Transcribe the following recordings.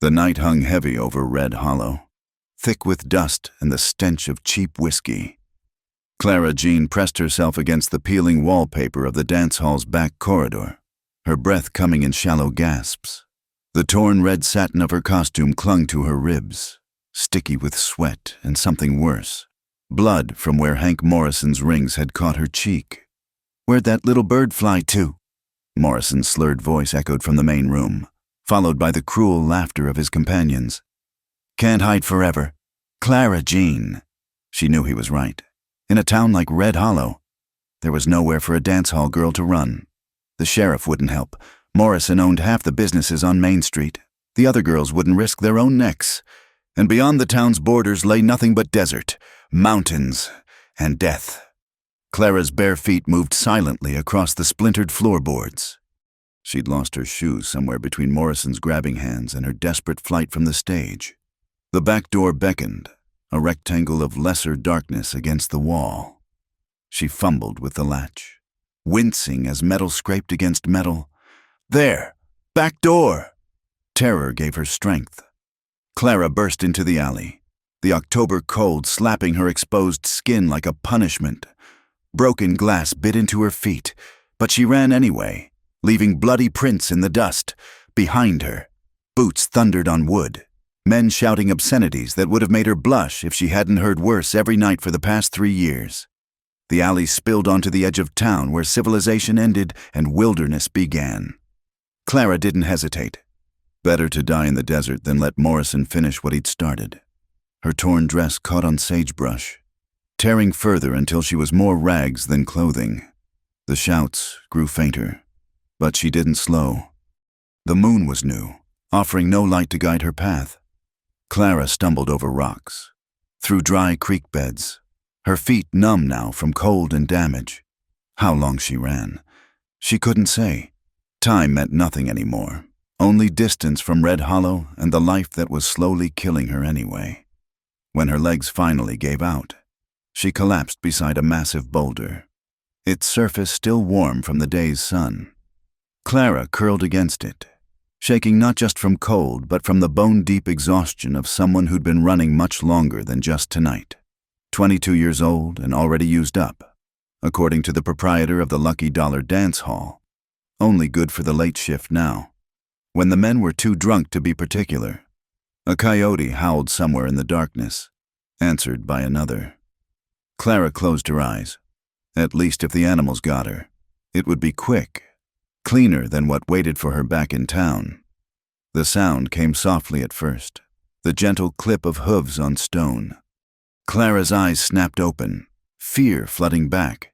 The night hung heavy over Red Hollow, thick with dust and the stench of cheap whiskey. Clara Jean pressed herself against the peeling wallpaper of the dance hall's back corridor, her breath coming in shallow gasps. The torn red satin of her costume clung to her ribs, sticky with sweat and something worse, blood from where Hank Morrison's rings had caught her cheek. "Where'd that little bird fly to?" Morrison's slurred voice echoed from the main room, followed by the cruel laughter of his companions. "Can't hide forever. Clara Jean." She knew he was right. In a town like Red Hollow, there was nowhere for a dance hall girl to run. The sheriff wouldn't help. Morrison owned half the businesses on Main Street. The other girls wouldn't risk their own necks. And beyond the town's borders lay nothing but desert, mountains, and death. Clara's bare feet moved silently across the splintered floorboards. She'd lost her shoes somewhere between Morrison's grabbing hands and her desperate flight from the stage. The back door beckoned, a rectangle of lesser darkness against the wall. She fumbled with the latch, wincing as metal scraped against metal. There! Back door! Terror gave her strength. Clara burst into the alley, the October cold slapping her exposed skin like a punishment. Broken glass bit into her feet, but she ran anyway, leaving bloody prints in the dust. Behind her, boots thundered on wood, men shouting obscenities that would have made her blush if she hadn't heard worse every night for the past 3 years. The alley spilled onto the edge of town where civilization ended and wilderness began. Clara didn't hesitate. Better to die in the desert than let Morrison finish what he'd started. Her torn dress caught on sagebrush, tearing further until she was more rags than clothing. The shouts grew fainter, but she didn't slow. The moon was new, offering no light to guide her path. Clara stumbled over rocks, through dry creek beds, her feet numb now from cold and damage. How long she ran, she couldn't say. Time meant nothing anymore, only distance from Red Hollow and the life that was slowly killing her anyway. When her legs finally gave out, she collapsed beside a massive boulder, its surface still warm from the day's sun. Clara curled against it, shaking not just from cold but from the bone-deep exhaustion of someone who'd been running much longer than just tonight. 22 years old and already used up, according to the proprietor of the Lucky Dollar Dance Hall. Only good for the late shift now, when the men were too drunk to be particular. A coyote howled somewhere in the darkness, answered by another. Clara closed her eyes. At least if the animals got her, it would be quick, cleaner than what waited for her back in town. The sound came softly at first, the gentle clip of hooves on stone. Clara's eyes snapped open, fear flooding back.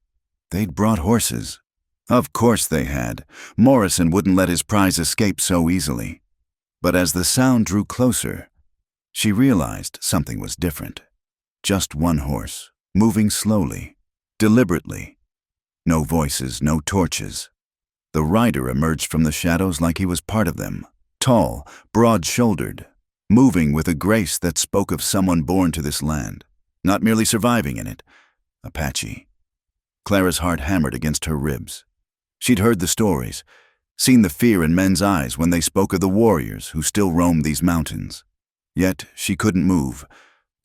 They'd brought horses. Of course they had. Morrison wouldn't let his prize escape so easily. But as the sound drew closer, she realized something was different. Just one horse, moving slowly, deliberately. No voices, no torches. The rider emerged from the shadows like he was part of them, tall, broad-shouldered, moving with a grace that spoke of someone born to this land, not merely surviving in it. Apache. Clara's heart hammered against her ribs. She'd heard the stories, seen the fear in men's eyes when they spoke of the warriors who still roamed these mountains. Yet she couldn't move,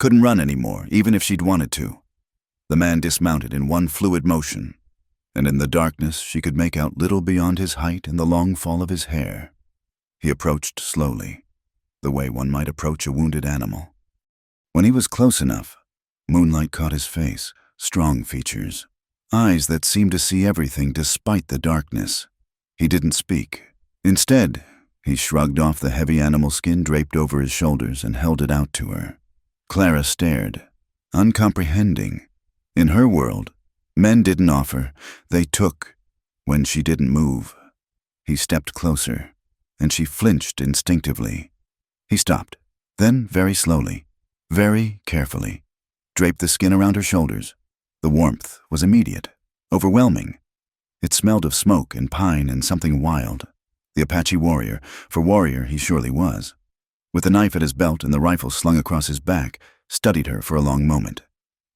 couldn't run anymore, even if she'd wanted to. The man dismounted in one fluid motion, and in the darkness she could make out little beyond his height and the long fall of his hair. He approached slowly, the way one might approach a wounded animal. When he was close enough, moonlight caught his face, strong features, eyes that seemed to see everything despite the darkness. He didn't speak. Instead, he shrugged off the heavy animal skin draped over his shoulders and held it out to her. Clara stared, uncomprehending. In her world, men didn't offer, they took, when she didn't move. He stepped closer, and she flinched instinctively. He stopped, then very slowly, very carefully, draped the skin around her shoulders. The warmth was immediate, overwhelming. It smelled of smoke and pine and something wild. The Apache warrior, for warrior he surely was, with the knife at his belt and the rifle slung across his back, studied her for a long moment.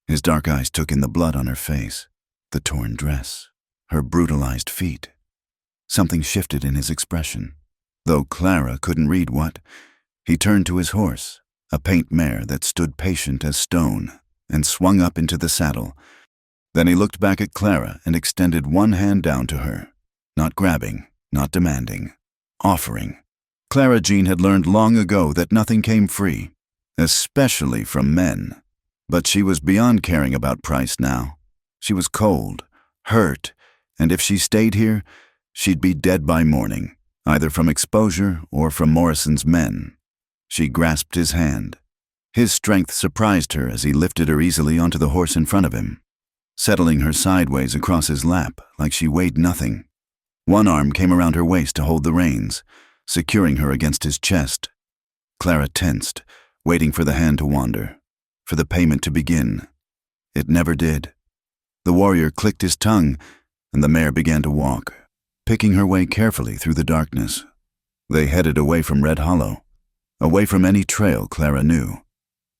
His dark eyes took in the blood on her face, the torn dress, her brutalized feet. Something shifted in his expression. Though Clara couldn't read what, He turned to his horse, a paint mare that stood patient as stone, and swung up into the saddle. Then he looked back at Clara and extended one hand down to her, not grabbing, not demanding, offering. Clara Jean had learned long ago that nothing came free, especially from men. But she was beyond caring about price now. She was cold, hurt, and if she stayed here, she'd be dead by morning, either from exposure or from Morrison's men. She grasped his hand. His strength surprised her as he lifted her easily onto the horse in front of him, settling her sideways across his lap like she weighed nothing. One arm came around her waist to hold the reins, securing her against his chest. Clara tensed, waiting for the hand to wander, for the payment to begin. It never did. The warrior clicked his tongue, and the mare began to walk, picking her way carefully through the darkness. They headed away from Red Hollow, away from any trail Clara knew,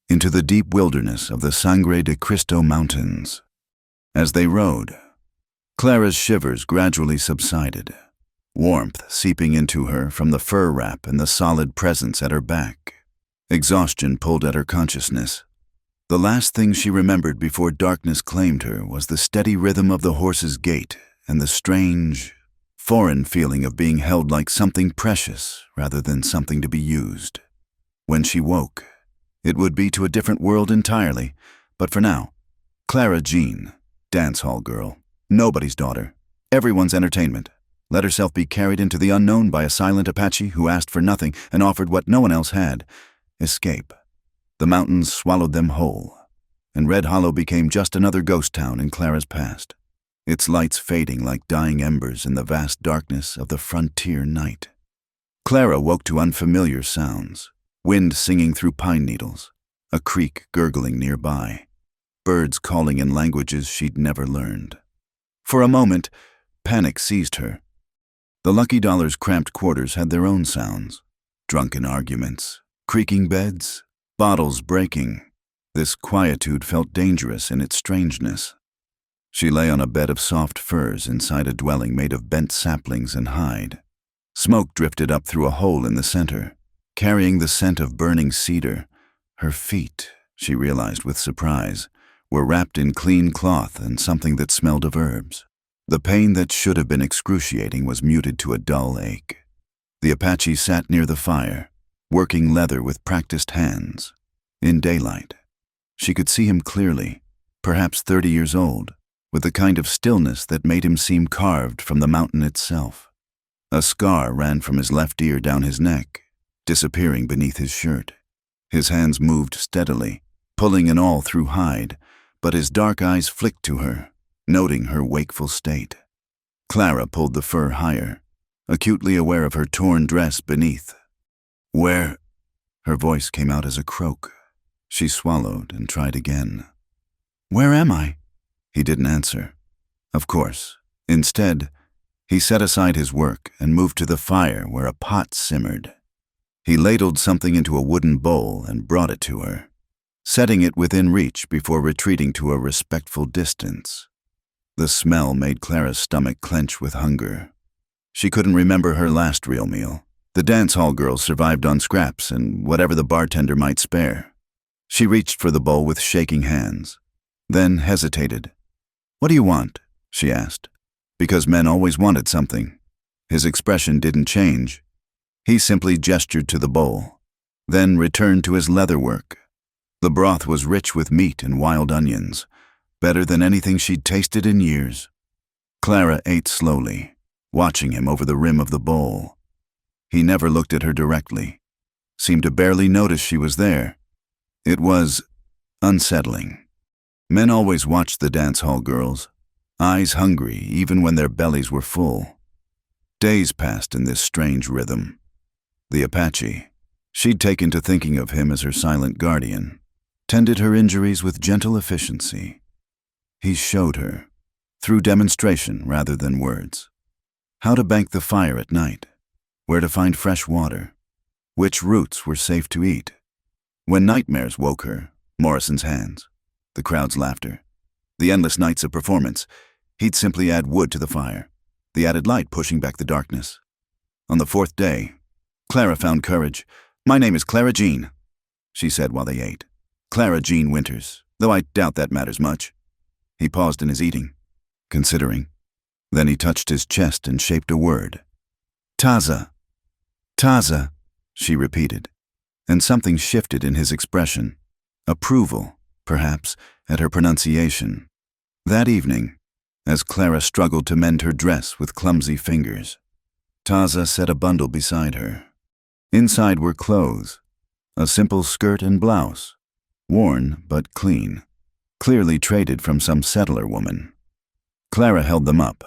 into the deep wilderness of the Sangre de Cristo Mountains. As they rode, Clara's shivers gradually subsided, warmth seeping into her from the fur wrap and the solid presence at her back. Exhaustion pulled at her consciousness. The last thing she remembered before darkness claimed her was the steady rhythm of the horse's gait and the strange, foreign feeling of being held like something precious rather than something to be used. When she woke, it would be to a different world entirely, but for now, Clara Jean, dance hall girl, nobody's daughter, everyone's entertainment, let herself be carried into the unknown by a silent Apache who asked for nothing and offered what no one else had: escape. The mountains swallowed them whole, and Red Hollow became just another ghost town in Clara's past, its lights fading like dying embers in the vast darkness of the frontier night. Clara woke to unfamiliar sounds, wind singing through pine needles, a creek gurgling nearby, birds calling in languages she'd never learned. For a moment, panic seized her. The Lucky Dollar's cramped quarters had their own sounds: drunken arguments, creaking beds, bottles breaking. This quietude felt dangerous in its strangeness. She lay on a bed of soft furs inside a dwelling made of bent saplings and hide. Smoke drifted up through a hole in the center, carrying the scent of burning cedar. Her feet, she realized with surprise, were wrapped in clean cloth and something that smelled of herbs. The pain that should have been excruciating was muted to a dull ache. The Apache sat near the fire, working leather with practiced hands. In daylight, she could see him clearly, perhaps 30 years old, with the kind of stillness that made him seem carved from the mountain itself. A scar ran from his left ear down his neck, disappearing beneath his shirt. His hands moved steadily, pulling an awl through hide, but his dark eyes flicked to her, noting her wakeful state. Clara pulled the fur higher, acutely aware of her torn dress beneath. "Where?" Her voice came out as a croak. She swallowed and tried again. "Where am I?" He didn't answer. Of course. Instead, he set aside his work and moved to the fire where a pot simmered. He ladled something into a wooden bowl and brought it to her, setting it within reach before retreating to a respectful distance. The smell made Clara's stomach clench with hunger. She couldn't remember her last real meal. The dance hall girls survived on scraps and whatever the bartender might spare. She reached for the bowl with shaking hands, then hesitated. "What do you want?" she asked, because men always wanted something. His expression didn't change. He simply gestured to the bowl, then returned to his leather work. The broth was rich with meat and wild onions, better than anything she'd tasted in years. Clara ate slowly, watching him over the rim of the bowl. He never looked at her directly, seemed to barely notice she was there. It was unsettling. Men always watched the dance hall girls, eyes hungry even when their bellies were full. Days passed in this strange rhythm. The Apache, she'd taken to thinking of him as her silent guardian, tended her injuries with gentle efficiency. He showed her, through demonstration rather than words, how to bank the fire at night, where to find fresh water, which roots were safe to eat. When nightmares woke her, Morrison's hands, the crowd's laughter, the endless nights of performance, he'd simply add wood to the fire, the added light pushing back the darkness. On the fourth day, Clara found courage, My name is Clara Jean, she said while they ate. Clara Jean Winters, though I doubt that matters much. He paused in his eating, considering. Then he touched his chest and shaped a word. Taza. Taza, she repeated, and something shifted in his expression. Approval, perhaps, at her pronunciation. That evening, as Clara struggled to mend her dress with clumsy fingers, Taza set a bundle beside her. Inside were clothes, a simple skirt and blouse, worn but clean, clearly traded from some settler woman. Clara held them up,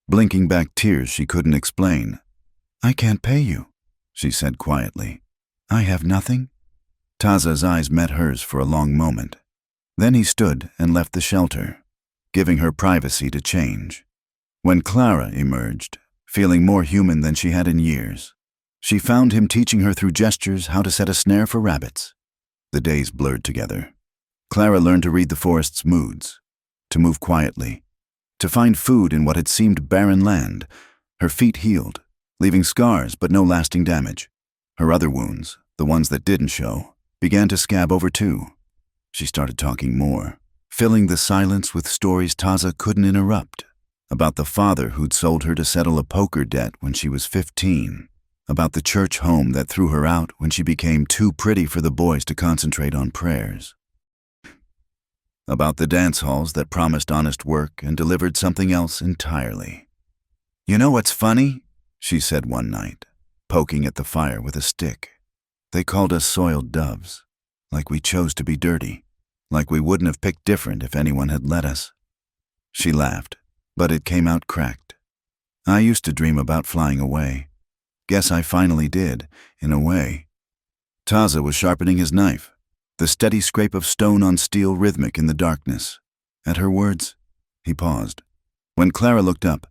blinking back tears she couldn't explain. I can't pay you, she said quietly. I have nothing. Taza's eyes met hers for a long moment. Then he stood and left the shelter, giving her privacy to change. When Clara emerged, feeling more human than she had in years, she found him teaching her through gestures how to set a snare for rabbits. The days blurred together. Clara learned to read the forest's moods, to move quietly, to find food in what had seemed barren land. Her feet healed, leaving scars but no lasting damage. Her other wounds, the ones that didn't show, began to scab over too. She started talking more, filling the silence with stories Taza couldn't interrupt. About the father who'd sold her to settle a poker debt when she was 15. About the church home that threw her out when she became too pretty for the boys to concentrate on prayers. About the dance halls that promised honest work and delivered something else entirely. You know what's funny? She said one night, poking at the fire with a stick. They called us soiled doves, like we chose to be dirty, like we wouldn't have picked different if anyone had let us. She laughed, but it came out cracked. I used to dream about flying away. Guess I finally did, in a way. Taza was sharpening his knife, the steady scrape of stone on steel rhythmic in the darkness. At her words, he paused. When Clara looked up,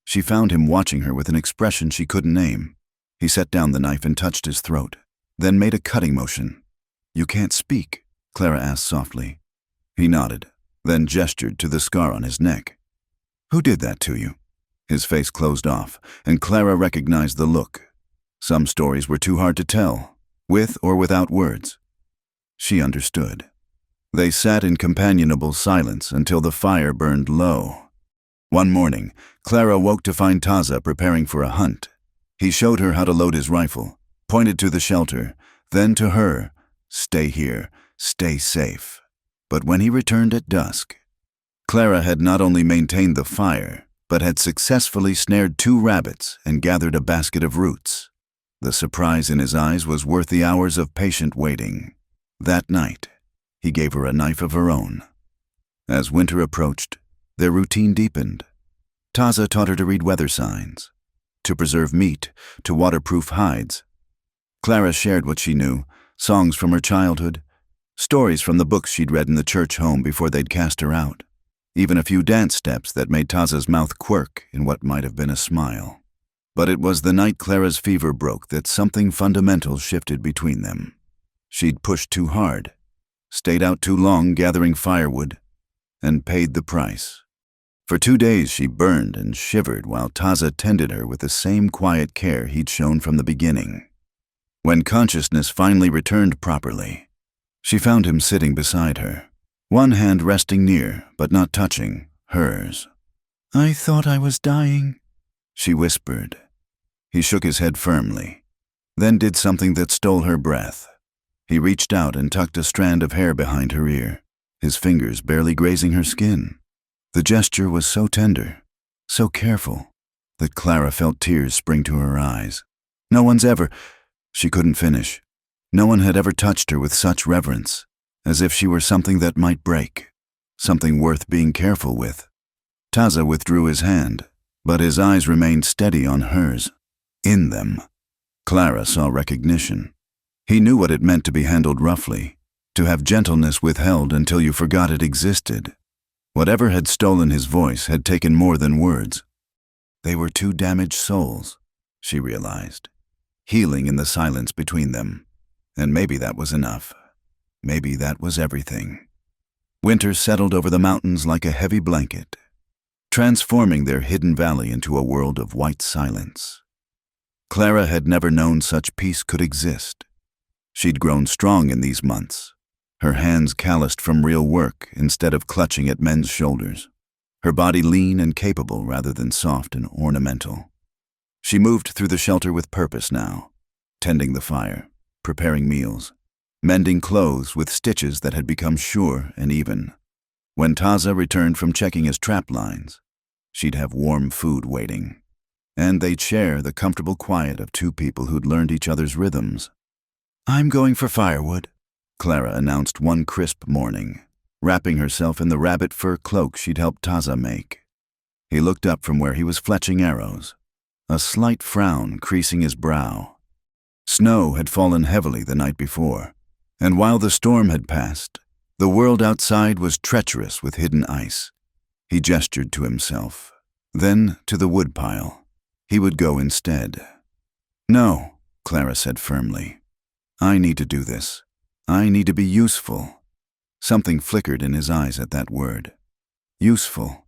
she found him watching her with an expression she couldn't name. He set down the knife and touched his throat, then made a cutting motion. You can't speak, Clara asked softly. He nodded, then gestured to the scar on his neck. Who did that to you? His face closed off, and Clara recognized the look. Some stories were too hard to tell, with or without words. She understood. They sat in companionable silence until the fire burned low. One morning, Clara woke to find Taza preparing for a hunt. He showed her how to load his rifle, pointed to the shelter, then to her, stay here, stay safe. But when he returned at dusk, Clara had not only maintained the fire, but had successfully snared 2 rabbits and gathered a basket of roots. The surprise in his eyes was worth the hours of patient waiting. That night, he gave her a knife of her own. As winter approached, their routine deepened. Taza taught her to read weather signs, to preserve meat, to waterproof hides. Clara shared what she knew, songs from her childhood, stories from the books she'd read in the church home before they'd cast her out. Even a few dance steps that made Taza's mouth quirk in what might have been a smile. But it was the night Clara's fever broke that something fundamental shifted between them. She'd pushed too hard, stayed out too long gathering firewood, and paid the price. For 2 days she burned and shivered while Taza tended her with the same quiet care he'd shown from the beginning. When consciousness finally returned properly, she found him sitting beside her, one hand resting near, but not touching, hers. I thought I was dying, she whispered. He shook his head firmly, then did something that stole her breath. He reached out and tucked a strand of hair behind her ear, his fingers barely grazing her skin. The gesture was so tender, so careful, that Clara felt tears spring to her eyes. No one's ever, she couldn't finish. No one had ever touched her with such reverence, as if she were something that might break, something worth being careful with. Taza withdrew his hand, but his eyes remained steady on hers. In them, Clara saw recognition. He knew what it meant to be handled roughly, to have gentleness withheld until you forgot it existed. Whatever had stolen his voice had taken more than words. They were 2 damaged souls, she realized, healing in the silence between them. And maybe that was enough. Maybe that was everything. Winter settled over the mountains like a heavy blanket, transforming their hidden valley into a world of white silence. Clara had never known such peace could exist. She'd grown strong in these months, her hands calloused from real work instead of clutching at men's shoulders, her body lean and capable rather than soft and ornamental. She moved through the shelter with purpose now, tending the fire, preparing meals, mending clothes with stitches that had become sure and even. When Taza returned from checking his trap lines, she'd have warm food waiting, and they'd share the comfortable quiet of two people who'd learned each other's rhythms. "I'm going for firewood," Clara announced one crisp morning, wrapping herself in the rabbit fur cloak she'd helped Taza make. He looked up from where he was fletching arrows, a slight frown creasing his brow. Snow had fallen heavily the night before, and while the storm had passed, the world outside was treacherous with hidden ice. He gestured to himself, then to the woodpile. He would go instead. "No," Clara said firmly. "I need to do this. I need to be useful." Something flickered in his eyes at that word. Useful.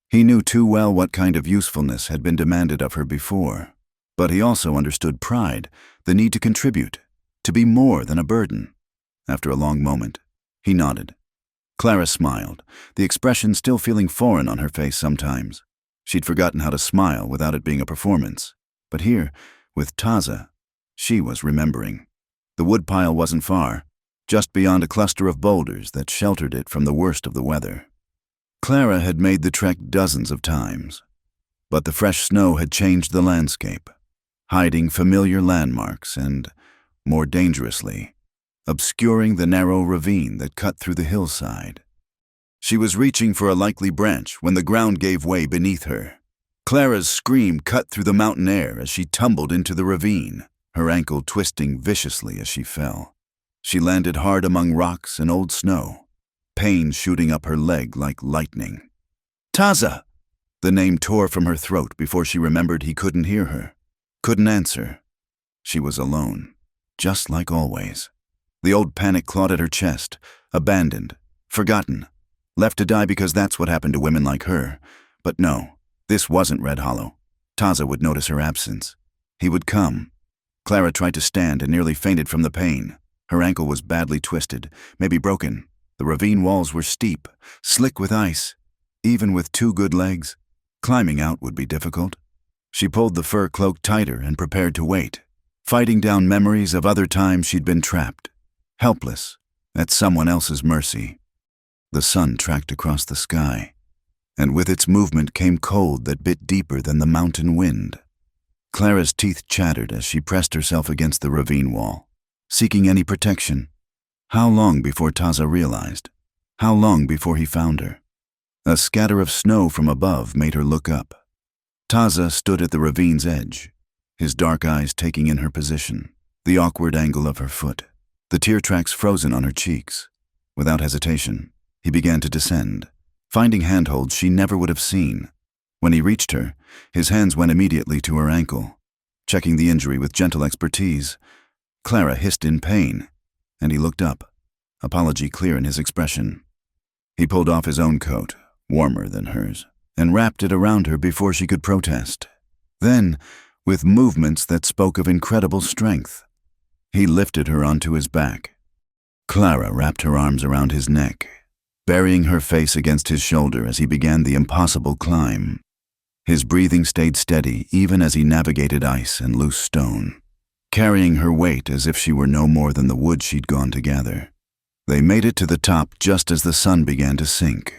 He knew too well what kind of usefulness had been demanded of her before, but he also understood pride, the need to contribute, to be more than a burden. After a long moment, he nodded. Clara smiled, the expression still feeling foreign on her face sometimes. She'd forgotten how to smile without it being a performance. But here, with Taza, she was remembering. The woodpile wasn't far, just beyond a cluster of boulders that sheltered it from the worst of the weather. Clara had made the trek dozens of times, but the fresh snow had changed the landscape, hiding familiar landmarks and, more dangerously, obscuring the narrow ravine that cut through the hillside. She was reaching for a likely branch when the ground gave way beneath her. Clara's scream cut through the mountain air as she tumbled into the ravine, her ankle twisting viciously as she fell. She landed hard among rocks and old snow, pain shooting up her leg like lightning. "Taza!" The name tore from her throat before she remembered he couldn't hear her, couldn't answer. She was alone, just like always. The old panic clawed at her chest, abandoned, forgotten, left to die because that's what happened to women like her. But no, this wasn't Red Hollow. Taza would notice her absence. He would come. Clara tried to stand and nearly fainted from the pain. Her ankle was badly twisted, maybe broken. The ravine walls were steep, slick with ice. Even with two good legs, climbing out would be difficult. She pulled the fur cloak tighter and prepared to wait, fighting down memories of other times she'd been trapped, helpless, at someone else's mercy. The sun tracked across the sky, and with its movement came cold that bit deeper than the mountain wind. Clara's teeth chattered as she pressed herself against the ravine wall, seeking any protection. How long before Taza realized? How long before he found her? A scatter of snow from above made her look up. Taza stood at the ravine's edge, his dark eyes taking in her position, the awkward angle of her foot, the tear tracks frozen on her cheeks. Without hesitation, he began to descend, finding handholds she never would have seen. When he reached her, his hands went immediately to her ankle, checking the injury with gentle expertise. Clara hissed in pain, and he looked up, apology clear in his expression. He pulled off his own coat, warmer than hers, and wrapped it around her before she could protest. Then, with movements that spoke of incredible strength, he lifted her onto his back. Clara wrapped her arms around his neck, burying her face against his shoulder as he began the impossible climb. His breathing stayed steady even as he navigated ice and loose stone, carrying her weight as if she were no more than the wood she'd gone to gather. They made it to the top just as the sun began to sink.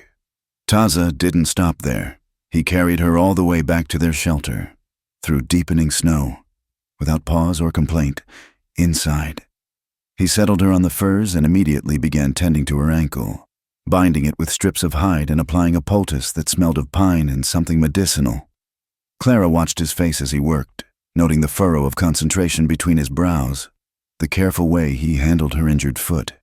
Taza didn't stop there. He carried her all the way back to their shelter, through deepening snow, without pause or complaint, inside. He settled her on the furs and immediately began tending to her ankle, binding it with strips of hide and applying a poultice that smelled of pine and something medicinal. Clara watched his face as he worked, noting the furrow of concentration between his brows, the careful way he handled her injured foot.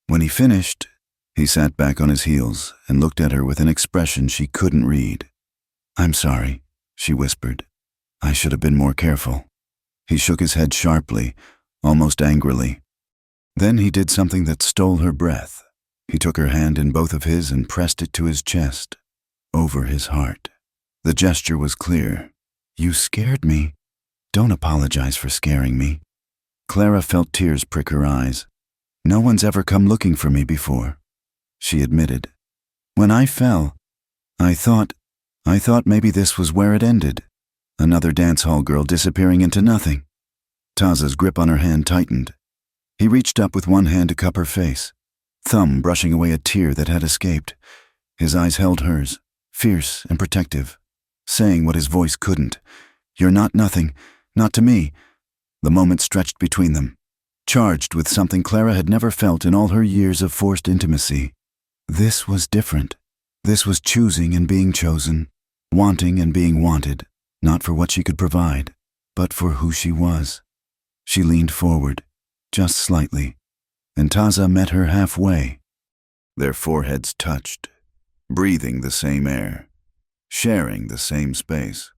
When he finished, he sat back on his heels and looked at her with an expression she couldn't read. "I'm sorry," she whispered. "I should have been more careful." He shook his head sharply, almost angrily. Then he did something that stole her breath. He took her hand in both of his and pressed it to his chest, over his heart. The gesture was clear. "You scared me. Don't apologize for scaring me." Clara felt tears prick her eyes. "No one's ever come looking for me before," she admitted. "When I fell, I thought maybe this was where it ended. Another dance hall girl disappearing into nothing." Taza's grip on her hand tightened. He reached up with one hand to cup her face, thumb brushing away a tear that had escaped. His eyes held hers, fierce and protective, saying what his voice couldn't. "You're not nothing, not to me." The moment stretched between them, charged with something Clara had never felt in all her years of forced intimacy. This was different. This was choosing and being chosen, wanting and being wanted, not for what she could provide, but for who she was. She leaned forward, just slightly, and Taza met her halfway. Their foreheads touched, breathing the same air, sharing the same space.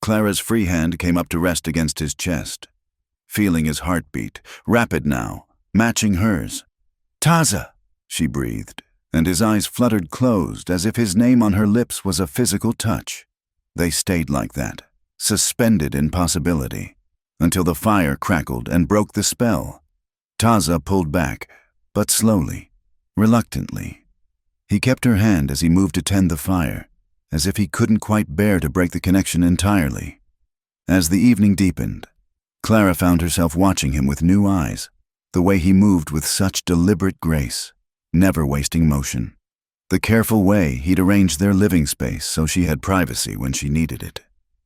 Clara's free hand came up to rest against his chest, feeling his heartbeat, rapid now, matching hers. "Taza," she breathed, and his eyes fluttered closed as if his name on her lips was a physical touch. They stayed like that, suspended in possibility, until the fire crackled and broke the spell. Taza pulled back, but slowly, reluctantly. He kept her hand as he moved to tend the fire, as if he couldn't quite bear to break the connection entirely. As the evening deepened, Clara found herself watching him with new eyes, the way he moved with such deliberate grace, never wasting motion. The careful way he'd arranged their living space so she had privacy when she needed it.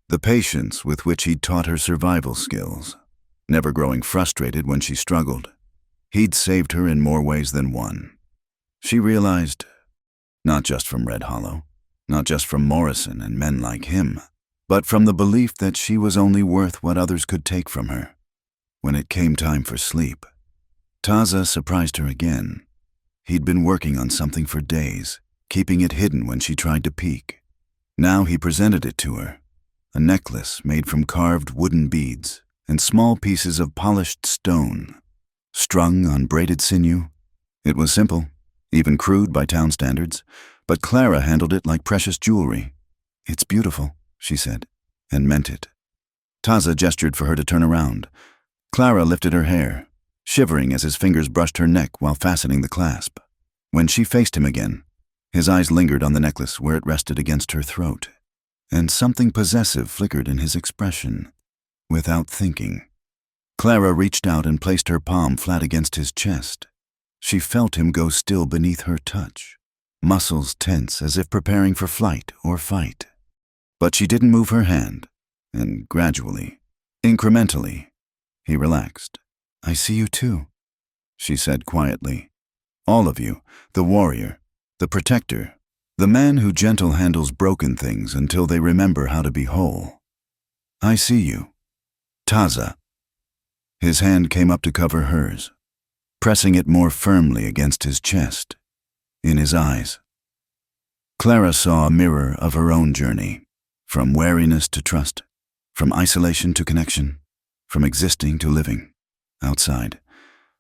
The patience with which he'd taught her survival skills, never growing frustrated when she struggled. He'd saved her in more ways than one. She realized, not just from Red Hollow, not just from Morrison and men like him, but from the belief that she was only worth what others could take from her. When it came time for sleep, Taza surprised her again. He'd been working on something for days, keeping it hidden when she tried to peek. Now he presented it to her, a necklace made from carved wooden beads and small pieces of polished stone, strung on braided sinew. It was simple, even crude by town standards, but Clara handled it like precious jewelry. "It's beautiful," she said, and meant it. Taza gestured for her to turn around. Clara lifted her hair, shivering as his fingers brushed her neck while fastening the clasp. When she faced him again, his eyes lingered on the necklace where it rested against her throat, and something possessive flickered in his expression. Without thinking, Clara reached out and placed her palm flat against his chest. She felt him go still beneath her touch, muscles tense as if preparing for flight or fight. But she didn't move her hand, and gradually, incrementally, he relaxed. "I see you too," she said quietly. "All of you, the warrior, the protector, the man who gentle handles broken things until they remember how to be whole. I see you, Taza." His hand came up to cover hers, pressing it more firmly against his chest, in his eyes. Clara saw a mirror of her own journey, from wariness to trust, from isolation to connection, from existing to living. Outside,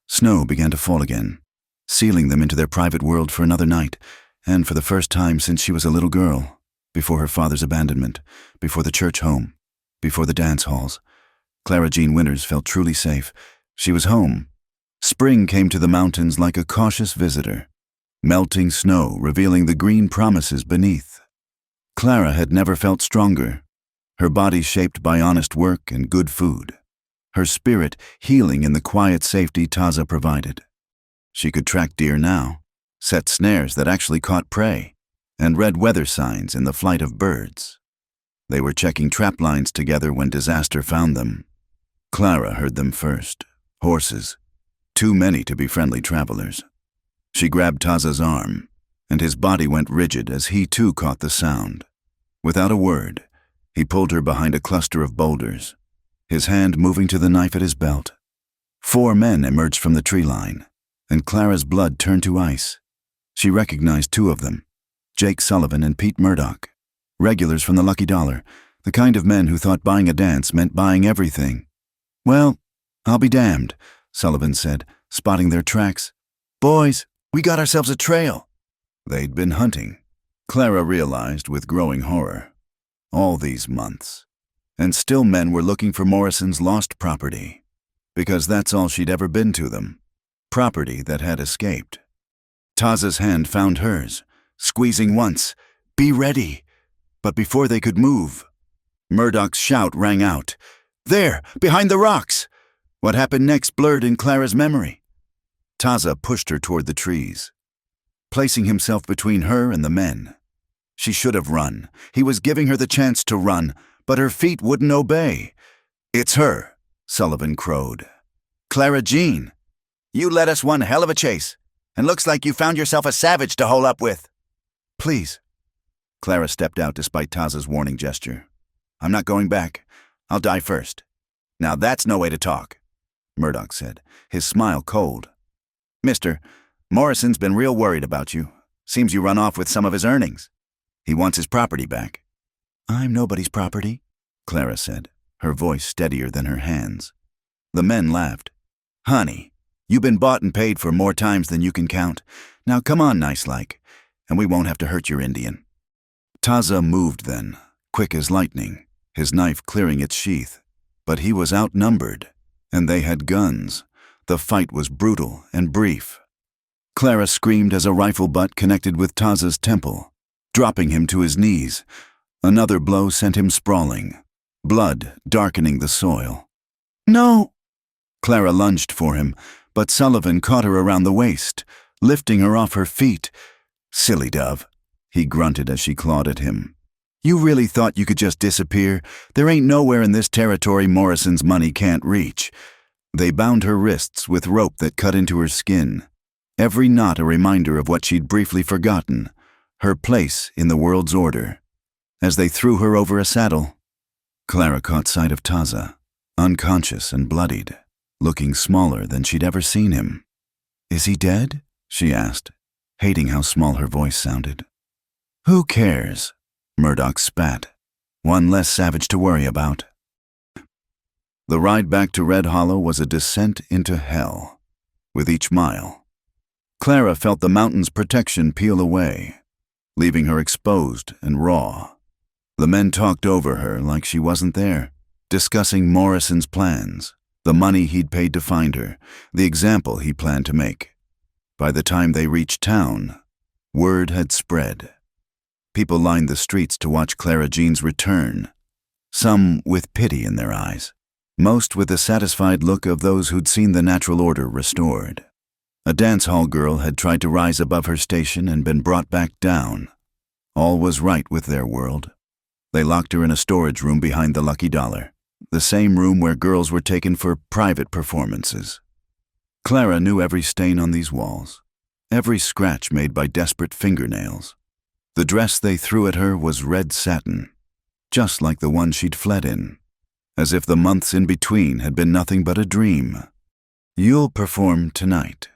snow began to fall again, sealing them into their private world for another night, and for the first time since she was a little girl, before her father's abandonment, before the church home, before the dance halls, Clara Jean Winters felt truly safe. She was home. Spring came to the mountains like a cautious visitor, melting snow revealing the green promises beneath. Clara had never felt stronger, her body shaped by honest work and good food, her spirit healing in the quiet safety Taza provided. She could track deer now, set snares that actually caught prey, and read weather signs in the flight of birds. They were checking trap lines together when disaster found them. Clara heard them first. Horses. Too many to be friendly travelers. She grabbed Taza's arm, and his body went rigid as he too caught the sound. Without a word, he pulled her behind a cluster of boulders, his hand moving to the knife at his belt. 4 men emerged from the tree line, and Clara's blood turned to ice. She recognized 2 of them, Jake Sullivan and Pete Murdoch, regulars from the Lucky Dollar, the kind of men who thought buying a dance meant buying everything. "Well, I'll be damned," Sullivan said, spotting their tracks. "Boys, we got ourselves a trail." They'd been hunting, Clara realized with growing horror. All these months. And still men were looking for Morrison's lost property. because that's all she'd ever been to them. Property that had escaped. Taza's hand found hers, squeezing once. "Be ready!" But before they could move, Murdoch's shout rang out. "There, behind the rocks!" What happened next blurred in Clara's memory. Taza pushed her toward the trees, placing himself between her and the men. She should have run. He was giving her the chance to run, but her feet wouldn't obey. "It's her," Sullivan crowed. "Clara Jean, you led us one hell of a chase, and looks like you found yourself a savage to hole up with." "Please." Clara stepped out despite Taza's warning gesture. "I'm not going back. I'll die first." "Now that's no way to talk," Murdoch said, his smile cold. "Mister, Morrison's been real worried about you. Seems you run off with some of his earnings. He wants his property back." "I'm nobody's property," Clara said, her voice steadier than her hands. The men laughed. "Honey, you've been bought and paid for more times than you can count. Now come on, nice-like, and we won't have to hurt your Indian." Taza moved then, quick as lightning, his knife clearing its sheath. But he was outnumbered, and they had guns. The fight was brutal and brief. Clara screamed as a rifle butt connected with Taza's temple, dropping him to his knees. Another blow sent him sprawling, blood darkening the soil. "No!" Clara lunged for him, but Sullivan caught her around the waist, lifting her off her feet. "Silly dove," he grunted as she clawed at him. "You really thought you could just disappear? There ain't nowhere in this territory Morrison's money can't reach." They bound her wrists with rope that cut into her skin, every knot a reminder of what she'd briefly forgotten, her place in the world's order. As they threw her over a saddle, Clara caught sight of Taza, unconscious and bloodied, looking smaller than she'd ever seen him. "Is he dead?" she asked, hating how small her voice sounded. "Who cares?" Murdoch spat. "One less savage to worry about." The ride back to Red Hollow was a descent into hell. With each mile, Clara felt the mountain's protection peel away, leaving her exposed and raw. The men talked over her like she wasn't there, discussing Morrison's plans, the money he'd paid to find her, the example he planned to make. By the time they reached town, word had spread. People lined the streets to watch Clara Jean's return, some with pity in their eyes, most with the satisfied look of those who'd seen the natural order restored. A dance hall girl had tried to rise above her station and been brought back down. All was right with their world. They locked her in a storage room behind the Lucky Dollar, the same room where girls were taken for private performances. Clara knew every stain on these walls, every scratch made by desperate fingernails. The dress they threw at her was red satin, just like the one she'd fled in, as if the months in between had been nothing but a dream. "You'll perform tonight,"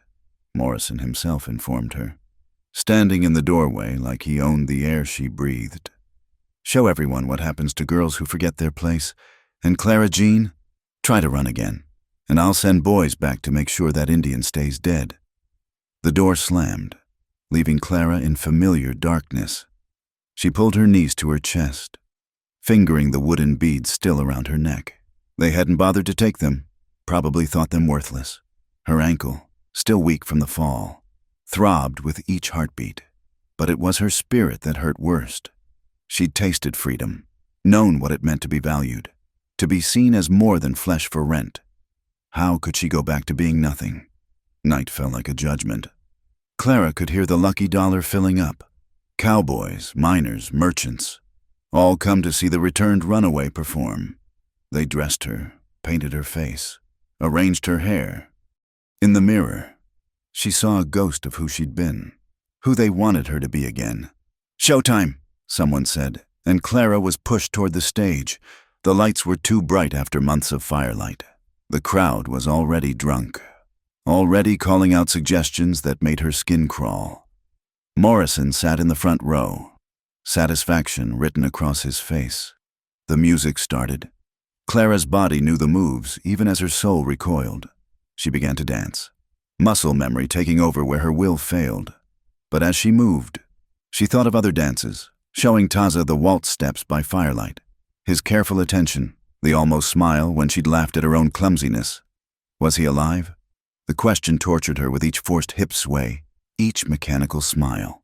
Morrison himself informed her, standing in the doorway like he owned the air she breathed. "Show everyone what happens to girls who forget their place, and Clara Jean, try to run again, and I'll send boys back to make sure that Indian stays dead." The door slammed, leaving Clara in familiar darkness. She pulled her knees to her chest, fingering the wooden beads still around her neck. They hadn't bothered to take them, probably thought them worthless. Her ankle, still weak from the fall, throbbed with each heartbeat, but it was her spirit that hurt worst. She'd tasted freedom, known what it meant to be valued, to be seen as more than flesh for rent. How could she go back to being nothing? Night fell like a judgment. Clara could hear the Lucky Dollar filling up. Cowboys, miners, merchants, all come to see the returned runaway perform. They dressed her, painted her face, arranged her hair. In the mirror, she saw a ghost of who she'd been, who they wanted her to be again. "Showtime," someone said, and Clara was pushed toward the stage. The lights were too bright after months of firelight. The crowd was already drunk, already calling out suggestions that made her skin crawl. Morrison sat in the front row, satisfaction written across his face. The music started. Clara's body knew the moves, even as her soul recoiled. She began to dance, muscle memory taking over where her will failed. But as she moved, she thought of other dances, showing Taza the waltz steps by firelight, his careful attention, the almost smile when she'd laughed at her own clumsiness. Was he alive? The question tortured her with each forced hip sway, each mechanical smile.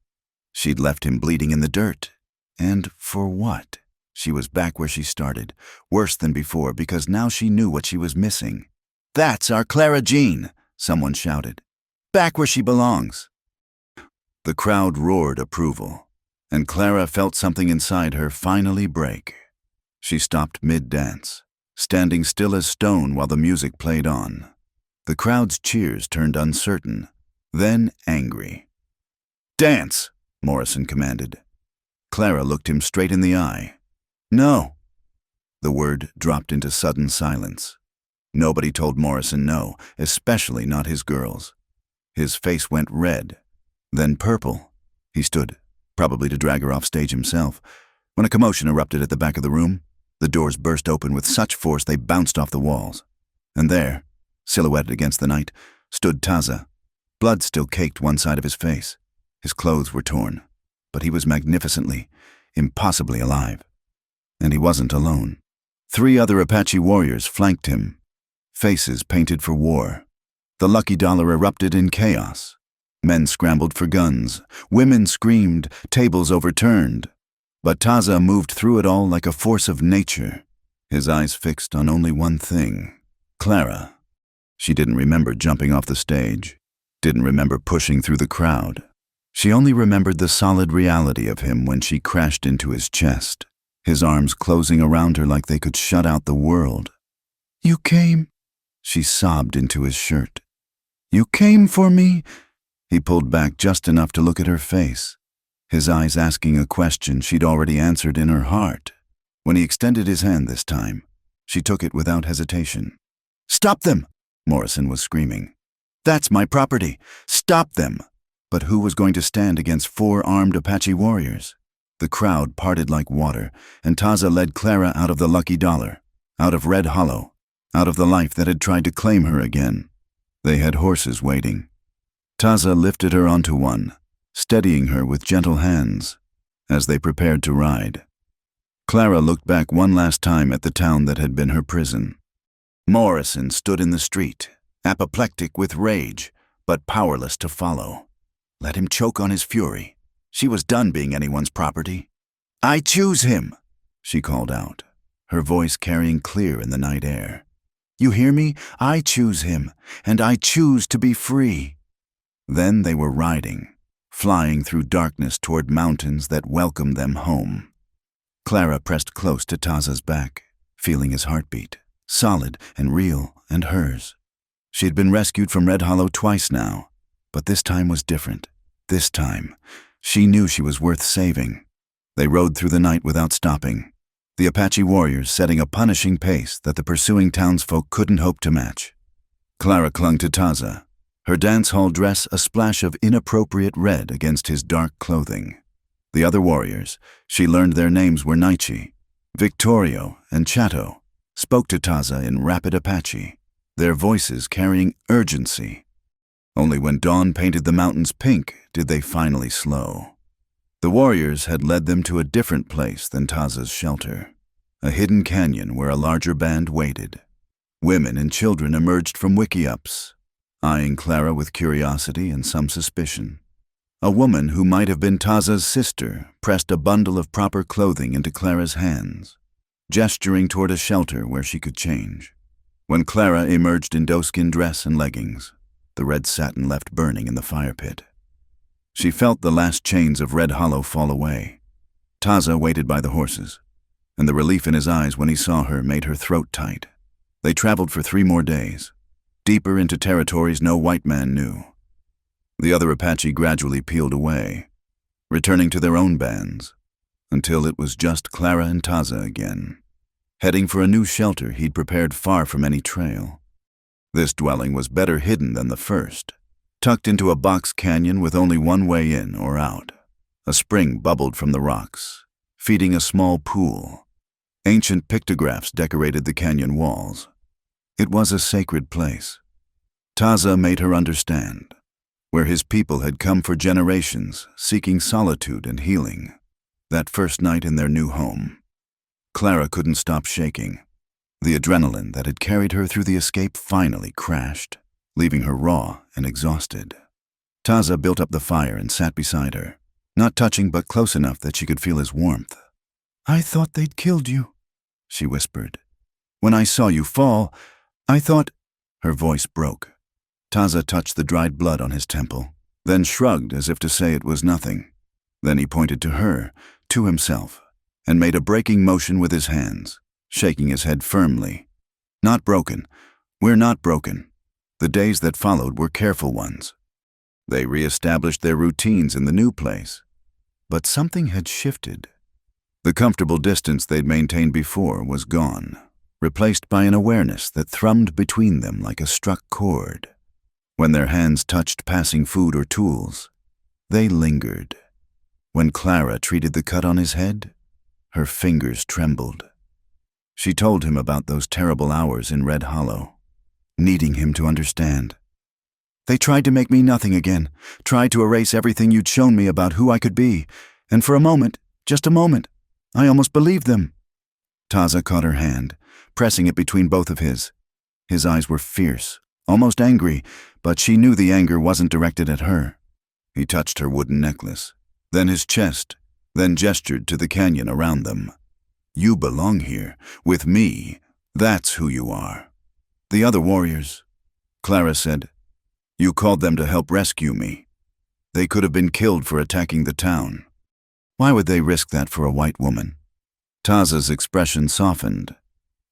She'd left him bleeding in the dirt. And for what? She was back where she started, worse than before because now she knew what she was missing. "That's our Clara Jean," someone shouted. "Back where she belongs." The crowd roared approval, and Clara felt something inside her finally break. She stopped mid-dance, standing still as stone while the music played on. The crowd's cheers turned uncertain, then angry. "Dance," Morrison commanded. Clara looked him straight in the eye. "No." The word dropped into sudden silence. Nobody told Morrison no, especially not his girls. His face went red, then purple. He stood, probably to drag her off stage himself, when a commotion erupted at the back of the room. The doors burst open with such force they bounced off the walls. And there, silhouetted against the night, stood Taza. Blood still caked one side of his face. His clothes were torn, but he was magnificently, impossibly alive. And he wasn't alone. 3 other Apache warriors flanked him, faces painted for war. The lucky dollar erupted in chaos. Men scrambled for guns, women screamed, tables overturned. But Taza moved through it all like a force of nature, his eyes fixed on only one thing: Clara. She didn't remember jumping off the stage, didn't remember pushing through the crowd. She only remembered the solid reality of him when she crashed into his chest, his arms closing around her like they could shut out the world. "You came," she sobbed into his shirt. "You came for me?" He pulled back just enough to look at her face, his eyes asking a question she'd already answered in her heart. When he extended his hand this time, she took it without hesitation. "Stop them!" Morrison was screaming. "That's my property! Stop them!" But who was going to stand against 4 armed Apache warriors? The crowd parted like water, and Taza led Clara out of the lucky dollar, out of Red Hollow, out of the life that had tried to claim her again. They had horses waiting. Taza lifted her onto one, steadying her with gentle hands as they prepared to ride. Clara looked back one last time at the town that had been her prison. Morrison stood in the street, apoplectic with rage, but powerless to follow. Let him choke on his fury. She was done being anyone's property. "I choose him," she called out, her voice carrying clear in the night air. "You hear me? I choose him, and I choose to be free." Then they were riding, flying through darkness toward mountains that welcomed them home. Clara pressed close to Taza's back, feeling his heartbeat, solid and real and hers. She had been rescued from Red Hollow twice now, but this time was different. This time, she knew she was worth saving. They rode through the night without stopping, the Apache warriors setting a punishing pace that the pursuing townsfolk couldn't hope to match. Clara clung to Taza, her dance hall dress a splash of inappropriate red against his dark clothing. The other warriors, she learned their names were Naichi, Victorio, and Chato, spoke to Taza in rapid Apache, their voices carrying urgency. Only when dawn painted the mountains pink did they finally slow. The warriors had led them to a different place than Taza's shelter, a hidden canyon where a larger band waited. Women and children emerged from wiki-ups, eyeing Clara with curiosity and some suspicion. A woman who might have been Taza's sister pressed a bundle of proper clothing into Clara's hands, gesturing toward a shelter where she could change. When Clara emerged in doeskin dress and leggings, the red satin left burning in the fire pit. She felt the last chains of Red Hollow fall away. Taza waited by the horses, and the relief in his eyes when he saw her made her throat tight. They traveled for 3 more days, deeper into territories no white man knew. The other Apache gradually peeled away, returning to their own bands, until it was just Clara and Taza again, heading for a new shelter he'd prepared far from any trail. This dwelling was better hidden than the first, tucked into a box canyon with only one way in or out. A spring bubbled from the rocks, feeding a small pool. Ancient pictographs decorated the canyon walls. It was a sacred place. Taza made her understand, where his people had come for generations, seeking solitude and healing. That first night in their new home, Clara couldn't stop shaking. The adrenaline that had carried her through the escape finally crashed, leaving her raw and exhausted. Taza built up the fire and sat beside her, not touching but close enough that she could feel his warmth. "I thought they'd killed you," she whispered. "When I saw you fall, I thought—" Her voice broke. Taza touched the dried blood on his temple, then shrugged as if to say it was nothing. Then he pointed to her, to himself, and made a breaking motion with his hands, shaking his head firmly. "Not broken. We're not broken." The days that followed were careful ones. They re-established their routines in the new place. But something had shifted. The comfortable distance they'd maintained before was gone, replaced by an awareness that thrummed between them like a struck chord. When their hands touched passing food or tools, they lingered. When Clara treated the cut on his head, her fingers trembled. She told him about those terrible hours in Red Hollow, needing him to understand. "They tried to make me nothing again, tried to erase everything you'd shown me about who I could be, and for a moment, just a moment, I almost believed them." Taza caught her hand, pressing it between both of his. His eyes were fierce, almost angry, but she knew the anger wasn't directed at her. He touched her wooden necklace, then his chest, then gestured to the canyon around them. "You belong here, with me. That's who you are." "The other warriors," Clara said. "You called them to help rescue me. They could have been killed for attacking the town. Why would they risk that for a white woman?" Taza's expression softened.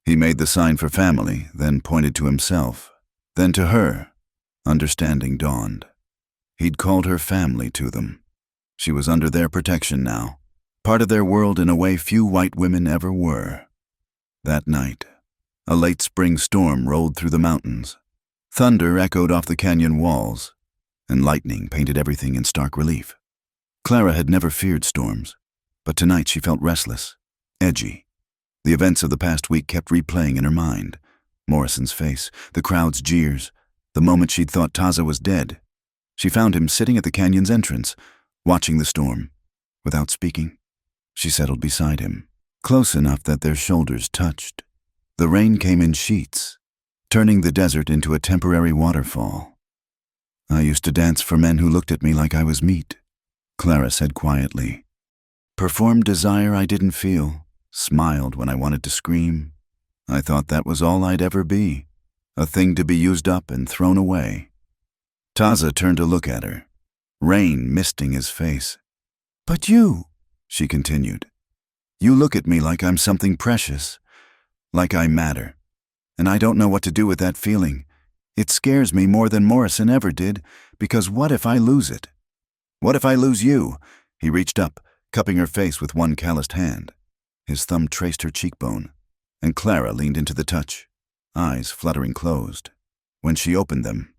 He made the sign for family, then pointed to himself, then to her. Understanding dawned. He'd called her family to them. She was under their protection now, part of their world in a way few white women ever were. That night, a late spring storm rolled through the mountains. Thunder echoed off the canyon walls, and lightning painted everything in stark relief. Clara had never feared storms, but tonight she felt restless, edgy. The events of the past week kept replaying in her mind. Morrison's face, the crowd's jeers, the moment she'd thought Taza was dead. She found him sitting at the canyon's entrance, watching the storm. Without speaking, she settled beside him, close enough that their shoulders touched. The rain came in sheets, turning the desert into a temporary waterfall. "I used to dance for men who looked at me like I was meat," Clara said quietly. "Performed desire I didn't feel, smiled when I wanted to scream. I thought that was all I'd ever be, a thing to be used up and thrown away." Taza turned to look at her, rain misting his face. "But you," she continued, "you look at me like I'm something precious, like I matter. And I don't know what to do with that feeling. It scares me more than Morrison ever did, because what if I lose it? What if I lose you?" He reached up, cupping her face with one calloused hand. His thumb traced her cheekbone, and Clara leaned into the touch, eyes fluttering closed. When she opened them,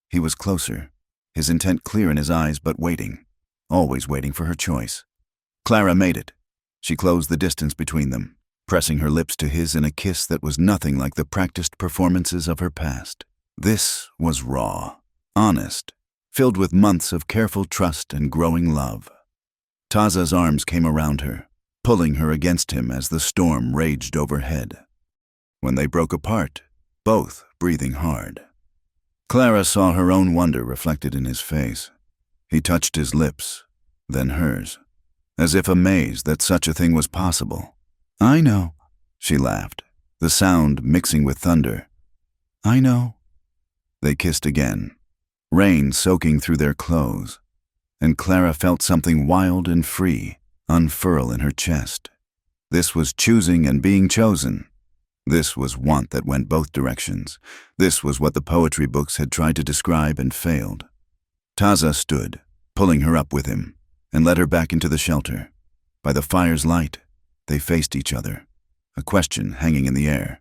he was closer, his intent clear in his eyes but waiting, always waiting for her choice. Clara made it. She closed the distance between them, pressing her lips to his in a kiss that was nothing like the practiced performances of her past. This was raw, honest, filled with months of careful trust and growing love. Taza's arms came around her, pulling her against him as the storm raged overhead. When they broke apart, both breathing hard, Clara saw her own wonder reflected in his face. He touched his lips, then hers, as if amazed that such a thing was possible. "I know," she laughed, the sound mixing with thunder. "I know." They kissed again, rain soaking through their clothes, and Clara felt something wild and free unfurl in her chest. This was choosing and being chosen. This was want that went both directions. This was what the poetry books had tried to describe and failed. Taza stood, pulling her up with him, and led her back into the shelter. By the fire's light, they faced each other, a question hanging in the air.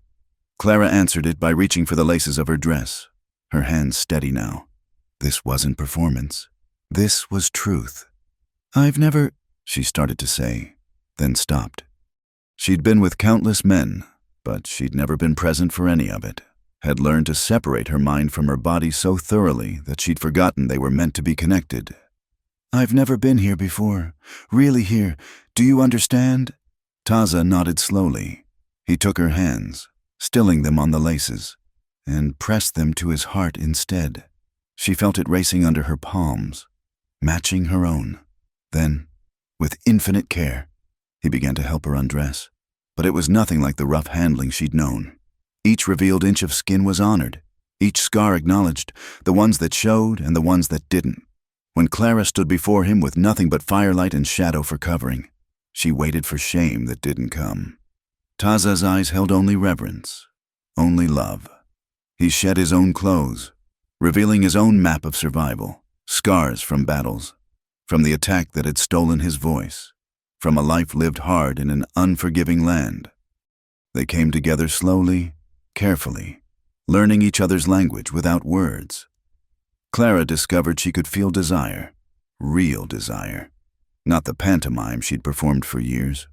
Clara answered it by reaching for the laces of her dress, her hands steady now. This wasn't performance. This was truth. "I've never," she started to say, then stopped. She'd been with countless men, but she'd never been present for any of it, had learned to separate her mind from her body so thoroughly that she'd forgotten they were meant to be connected. "I've never been here before, really here. Do you understand?" Taza nodded slowly. He took her hands, stilling them on the laces, and pressed them to his heart instead. She felt it racing under her palms, matching her own. Then, with infinite care, he began to help her undress. But it was nothing like the rough handling she'd known. Each revealed inch of skin was honored, each scar acknowledged, the ones that showed and the ones that didn't. When Clara stood before him with nothing but firelight and shadow for covering, she waited for shame that didn't come. Taza's eyes held only reverence, only love. He shed his own clothes, revealing his own map of survival, scars from battles, from the attack that had stolen his voice, from a life lived hard in an unforgiving land. They came together slowly, carefully, learning each other's language without words. Clara discovered she could feel desire, real desire, not the pantomime she'd performed for years.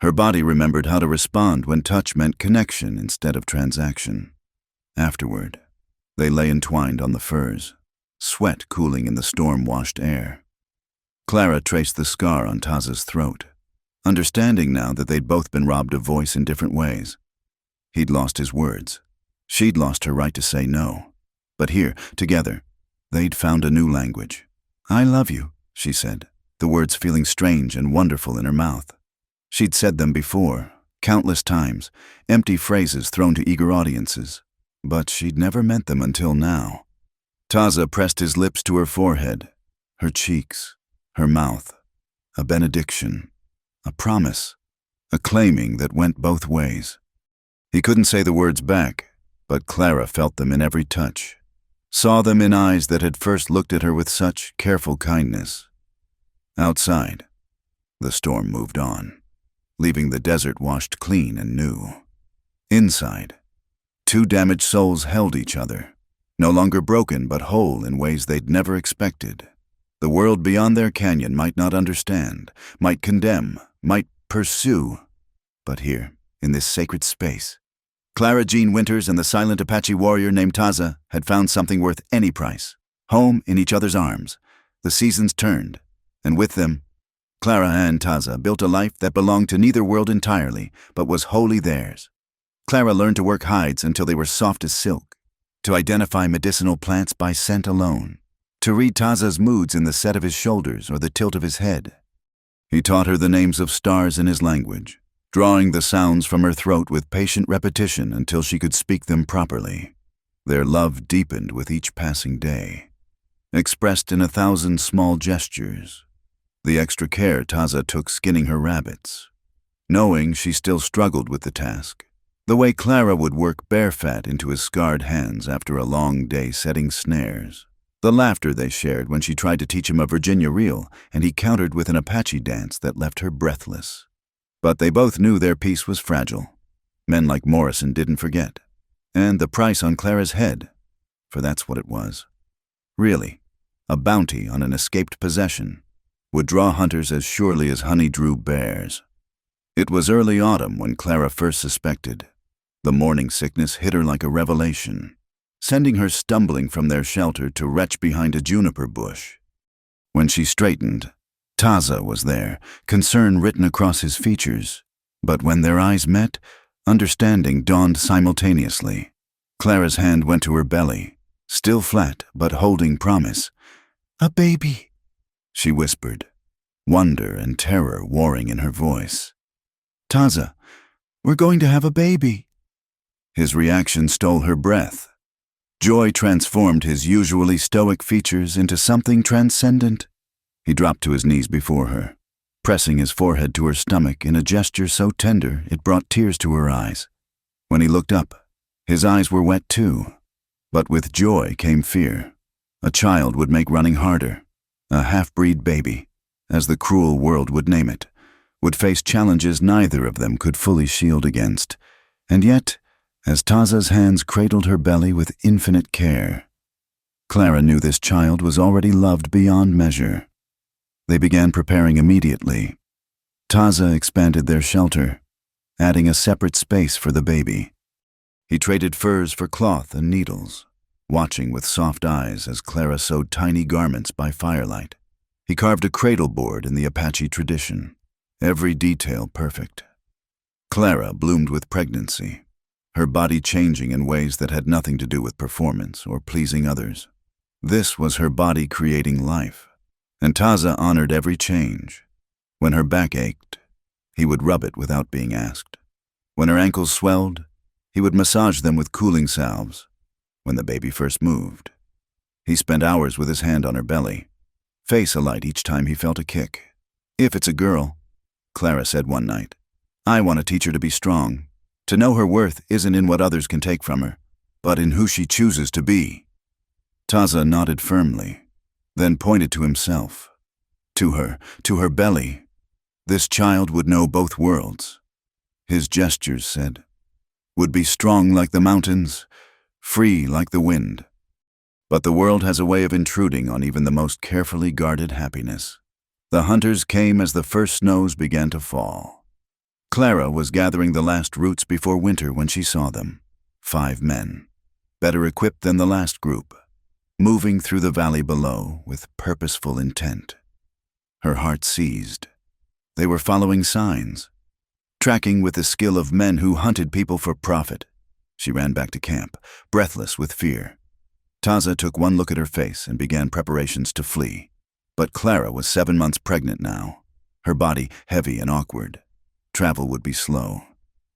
Her body remembered how to respond when touch meant connection instead of transaction. Afterward, they lay entwined on the furs, sweat cooling in the storm-washed air. Clara traced the scar on Taza's throat, understanding now that they'd both been robbed of voice in different ways. He'd lost his words. She'd lost her right to say no. But here, together, they'd found a new language. "I love you," she said, the words feeling strange and wonderful in her mouth. She'd said them before, countless times, empty phrases thrown to eager audiences, but she'd never meant them until now. Taza pressed his lips to her forehead, her cheeks, her mouth, a benediction, a promise, a claiming that went both ways. He couldn't say the words back, but Clara felt them in every touch, saw them in eyes that had first looked at her with such careful kindness. Outside, the storm moved on, leaving the desert washed clean and new. Inside, two damaged souls held each other, no longer broken but whole in ways they'd never expected. The world beyond their canyon might not understand, might condemn, might pursue, but here, in this sacred space, Clara Jean Winters and the silent Apache warrior named Taza had found something worth any price. Home in each other's arms. The seasons turned, and with them, Clara and Taza built a life that belonged to neither world entirely, but was wholly theirs. Clara learned to work hides until they were soft as silk, to identify medicinal plants by scent alone, to read Taza's moods in the set of his shoulders or the tilt of his head. He taught her the names of stars in his language, drawing the sounds from her throat with patient repetition until she could speak them properly. Their love deepened with each passing day, expressed in 1,000 small gestures. The extra care Taza took skinning her rabbits, knowing she still struggled with the task. The way Clara would work bear fat into his scarred hands after a long day setting snares. The laughter they shared when she tried to teach him a Virginia reel and he countered with an Apache dance that left her breathless. But they both knew their peace was fragile. Men like Morrison didn't forget. And the price on Clara's head, for that's what it was. Really, a bounty on an escaped possession, would draw hunters as surely as honey drew bears. It was early autumn when Clara first suspected. The morning sickness hit her like a revelation, sending her stumbling from their shelter to retch behind a juniper bush. When she straightened, Taza was there, concern written across his features. But when their eyes met, understanding dawned simultaneously. Clara's hand went to her belly, still flat but holding promise. "A baby," she whispered, wonder and terror warring in her voice. "Taza, we're going to have a baby." His reaction stole her breath. Joy transformed his usually stoic features into something transcendent. He dropped to his knees before her, pressing his forehead to her stomach in a gesture so tender it brought tears to her eyes. When he looked up, his eyes were wet too. But with joy came fear. A child would make running harder. A half-breed baby, as the cruel world would name it, would face challenges neither of them could fully shield against. And yet, as Taza's hands cradled her belly with infinite care, Clara knew this child was already loved beyond measure. They began preparing immediately. Taza expanded their shelter, adding a separate space for the baby. He traded furs for cloth and needles, watching with soft eyes as Clara sewed tiny garments by firelight. He carved a cradle board in the Apache tradition, every detail perfect. Clara bloomed with pregnancy, her body changing in ways that had nothing to do with performance or pleasing others. This was her body creating life, and Taza honored every change. When her back ached, he would rub it without being asked. When her ankles swelled, he would massage them with cooling salves. When the baby first moved, he spent hours with his hand on her belly, face alight each time he felt a kick. "If it's a girl," Clara said one night, "I want to teach her to be strong, to know her worth isn't in what others can take from her, but in who she chooses to be." Taza nodded firmly, then pointed to himself, to her belly. This child would know both worlds. His gestures said, would be strong like the mountains, free like the wind. But the world has a way of intruding on even the most carefully guarded happiness. The hunters came as the first snows began to fall. Clara was gathering the last roots before winter when she saw them. 5 men, better equipped than the last group, moving through the valley below with purposeful intent. Her heart seized. They were following signs, tracking with the skill of men who hunted people for profit. She ran back to camp, breathless with fear. Taza took one look at her face and began preparations to flee. But Clara was 7 months pregnant now, her body heavy and awkward. Travel would be slow,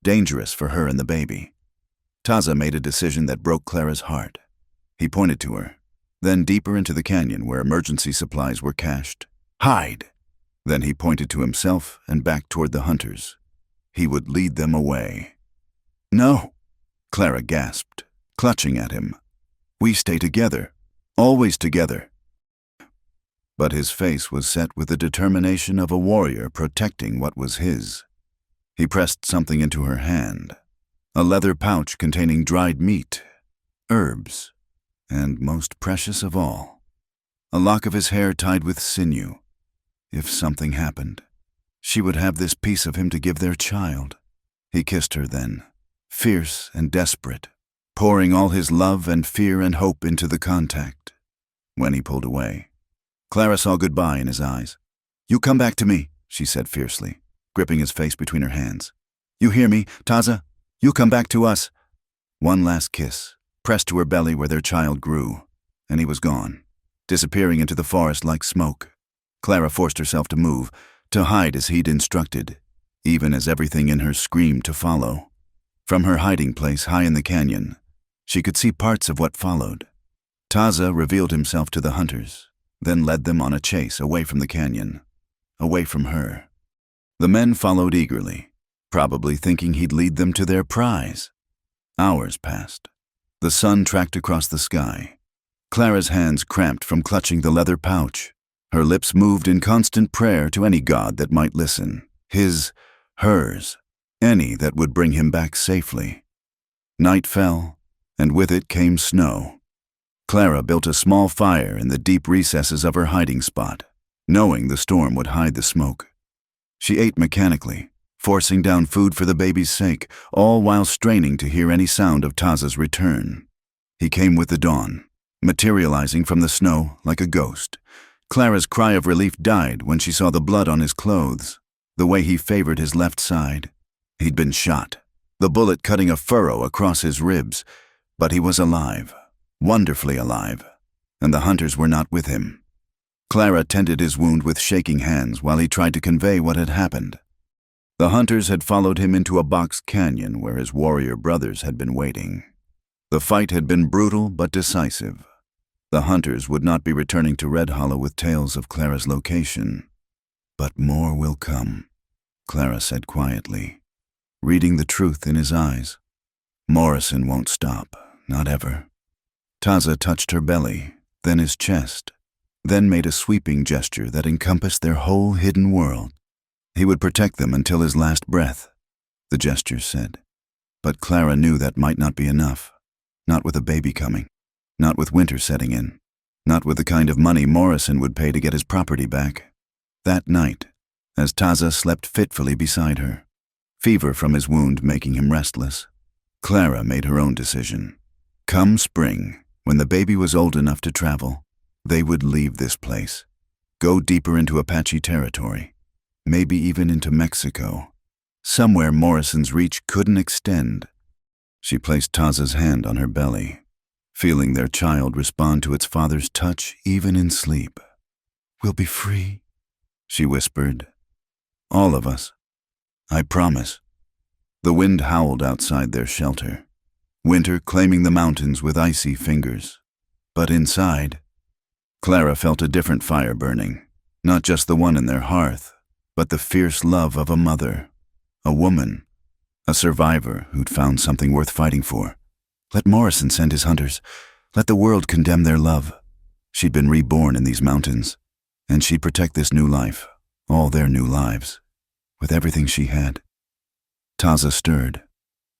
dangerous for her and the baby. Taza made a decision that broke Clara's heart. He pointed to her, then deeper into the canyon where emergency supplies were cached. "Hide!" Then he pointed to himself and back toward the hunters. He would lead them away. "No," Clara gasped, clutching at him. "We stay together, always together." But his face was set with the determination of a warrior protecting what was his. He pressed something into her hand, a leather pouch containing dried meat, herbs, and most precious of all, a lock of his hair tied with sinew. If something happened, she would have this piece of him to give their child. He kissed her then, fierce and desperate, pouring all his love and fear and hope into the contact. When he pulled away, Clara saw goodbye in his eyes. "You come back to me," she said fiercely, gripping his face between her hands. "You hear me, Taza? You come back to us." One last kiss, pressed to her belly where their child grew, and he was gone, disappearing into the forest like smoke. Clara forced herself to move, to hide as he'd instructed, even as everything in her screamed to follow. From her hiding place high in the canyon, she could see parts of what followed. Taza revealed himself to the hunters, then led them on a chase away from the canyon, away from her. The men followed eagerly, probably thinking he'd lead them to their prize. Hours passed. The sun tracked across the sky. Clara's hands cramped from clutching the leather pouch. Her lips moved in constant prayer to any god that might listen. His, hers, any that would bring him back safely. Night fell, and with it came snow. Clara built a small fire in the deep recesses of her hiding spot, knowing the storm would hide the smoke. She ate mechanically, forcing down food for the baby's sake, all while straining to hear any sound of Taza's return. He came with the dawn, materializing from the snow like a ghost. Clara's cry of relief died when she saw the blood on his clothes, the way he favored his left side. He'd been shot, the bullet cutting a furrow across his ribs, but he was alive, wonderfully alive, and the hunters were not with him. Clara tended his wound with shaking hands while he tried to convey what had happened. The hunters had followed him into a box canyon where his warrior brothers had been waiting. The fight had been brutal but decisive. The hunters would not be returning to Red Hollow with tales of Clara's location. "But more will come," Clara said quietly, reading the truth in his eyes. "Morrison won't stop, not ever." Taza touched her belly, then his chest, then made a sweeping gesture that encompassed their whole hidden world. He would protect them until his last breath, the gesture said. But Clara knew that might not be enough, not with a baby coming. Not with winter setting in, not with the kind of money Morrison would pay to get his property back. That night, as Taza slept fitfully beside her, fever from his wound making him restless, Clara made her own decision. Come spring, when the baby was old enough to travel, they would leave this place, go deeper into Apache territory, maybe even into Mexico, somewhere Morrison's reach couldn't extend. She placed Taza's hand on her belly, feeling their child respond to its father's touch even in sleep. "We'll be free," she whispered. "All of us. I promise." The wind howled outside their shelter, winter claiming the mountains with icy fingers. But inside, Clara felt a different fire burning, not just the one in their hearth, but the fierce love of a mother, a woman, a survivor who'd found something worth fighting for. Let Morrison send his hunters. Let the world condemn their love. She'd been reborn in these mountains, and she'd protect this new life, all their new lives, with everything she had. Taza stirred,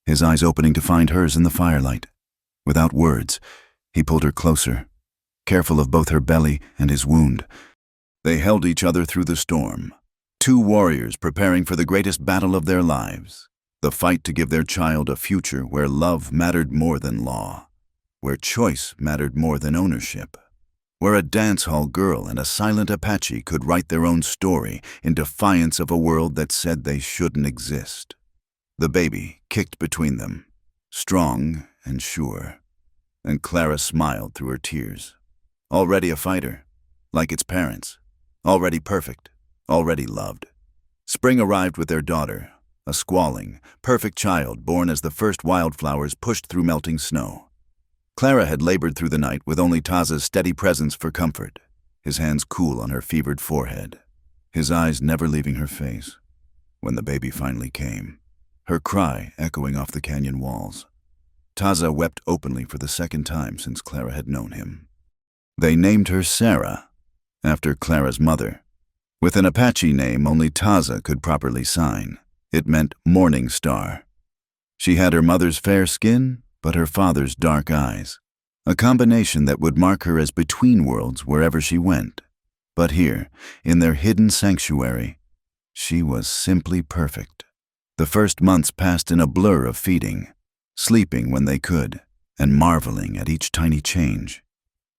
his eyes opening to find hers in the firelight. Without words, he pulled her closer, careful of both her belly and his wound. They held each other through the storm, two warriors preparing for the greatest battle of their lives, the fight to give their child a future where love mattered more than law, where choice mattered more than ownership, where a dance hall girl and a silent Apache could write their own story in defiance of a world that said they shouldn't exist. The baby kicked between them, strong and sure, and Clara smiled through her tears. Already a fighter, like its parents, already perfect, already loved. Spring arrived with their daughter, a squalling, perfect child born as the first wildflowers pushed through melting snow. Clara had labored through the night with only Taza's steady presence for comfort, his hands cool on her fevered forehead, his eyes never leaving her face. When the baby finally came, her cry echoing off the canyon walls, Taza wept openly for the second time since Clara had known him. They named her Sarah, after Clara's mother. With an Apache name only Taza could properly sign, it meant Morning Star. She had her mother's fair skin, but her father's dark eyes, a combination that would mark her as between worlds wherever she went. But here, in their hidden sanctuary, she was simply perfect. The first months passed in a blur of feeding, sleeping when they could, and marveling at each tiny change.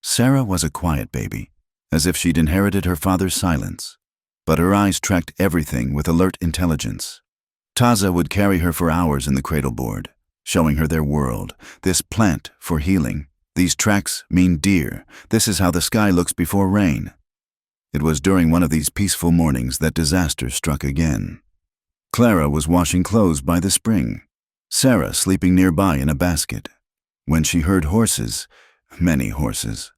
Sarah was a quiet baby, as if she'd inherited her father's silence, but her eyes tracked everything with alert intelligence. Taza would carry her for hours in the cradleboard, showing her their world, this plant for healing, these tracks mean deer, this is how the sky looks before rain. It was during one of these peaceful mornings that disaster struck again. Clara was washing clothes by the spring, Sarah sleeping nearby in a basket, when she heard horses, many horses.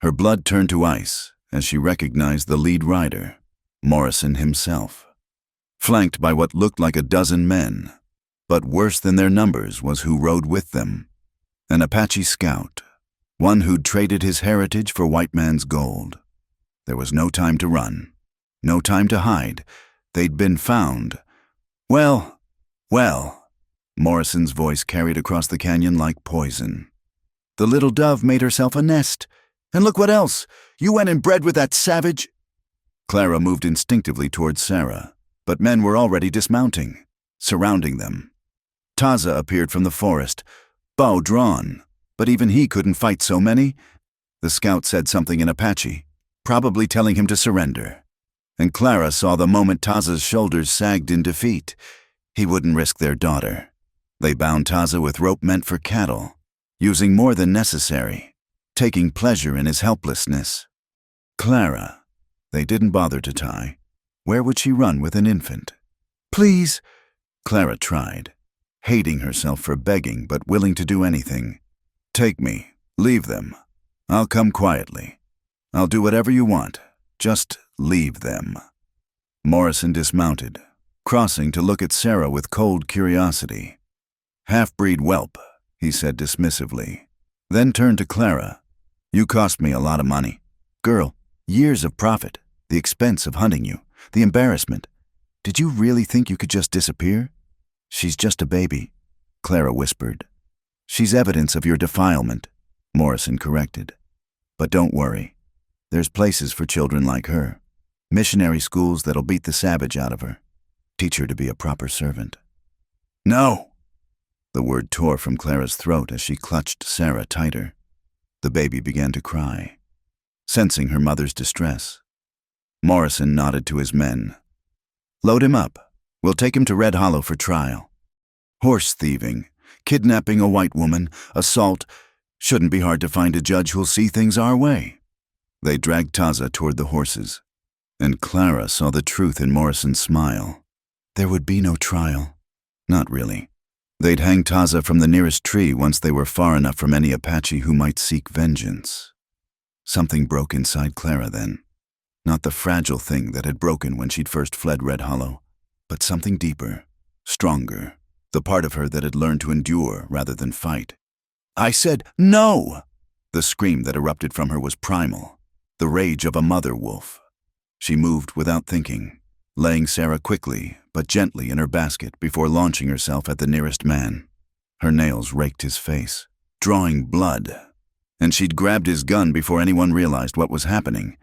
Her blood turned to ice as she recognized the lead rider, Morrison himself, flanked by what looked like a dozen men. But worse than their numbers was who rode with them. An Apache scout, one who'd traded his heritage for white man's gold. There was no time to run, no time to hide. They'd been found. Well, Morrison's voice carried across the canyon like poison. The little dove made herself a nest. And look what else! You went and bred with that savage! Clara moved instinctively towards Sarah, but men were already dismounting, surrounding them. Taza appeared from the forest, bow drawn, but even he couldn't fight so many. The scout said something in Apache, probably telling him to surrender. And Clara saw the moment Taza's shoulders sagged in defeat. He wouldn't risk their daughter. They bound Taza with rope meant for cattle, using more than necessary, taking pleasure in his helplessness. Clara, they didn't bother to tie. Where would she run with an infant? Please, Clara tried, hating herself for begging but willing to do anything. Take me, leave them. I'll come quietly. I'll do whatever you want. Just leave them. Morrison dismounted, crossing to look at Sarah with cold curiosity. Half-breed whelp, he said dismissively, then turned to Clara. You cost me a lot of money. Girl, years of profit, the expense of hunting you, the embarrassment. Did you really think you could just disappear? She's just a baby, Clara whispered. She's evidence of your defilement, Morrison corrected. But don't worry. There's places for children like her. Missionary schools that'll beat the savage out of her. Teach her to be a proper servant. No! The word tore from Clara's throat as she clutched Sarah tighter. The baby began to cry, sensing her mother's distress. Morrison nodded to his men. Load him up. We'll take him to Red Hollow for trial. Horse thieving. kidnapping a white woman, assault. Shouldn't be hard to find a judge who'll see things our way. They dragged Taza toward the horses, and Clara saw the truth in Morrison's smile. There would be no trial. Not really. They'd hang Taza from the nearest tree once they were far enough from any Apache who might seek vengeance. Something broke inside Clara then. Not the fragile thing that had broken when she'd first fled Red Hollow, but something deeper, stronger, the part of her that had learned to endure rather than fight. "I said no!" The scream that erupted from her was primal, the rage of a mother wolf. She moved without thinking, laying Sarah quickly but gently in her basket before launching herself at the nearest man. Her nails raked his face, drawing blood, and she'd grabbed his gun before anyone realized what was happening.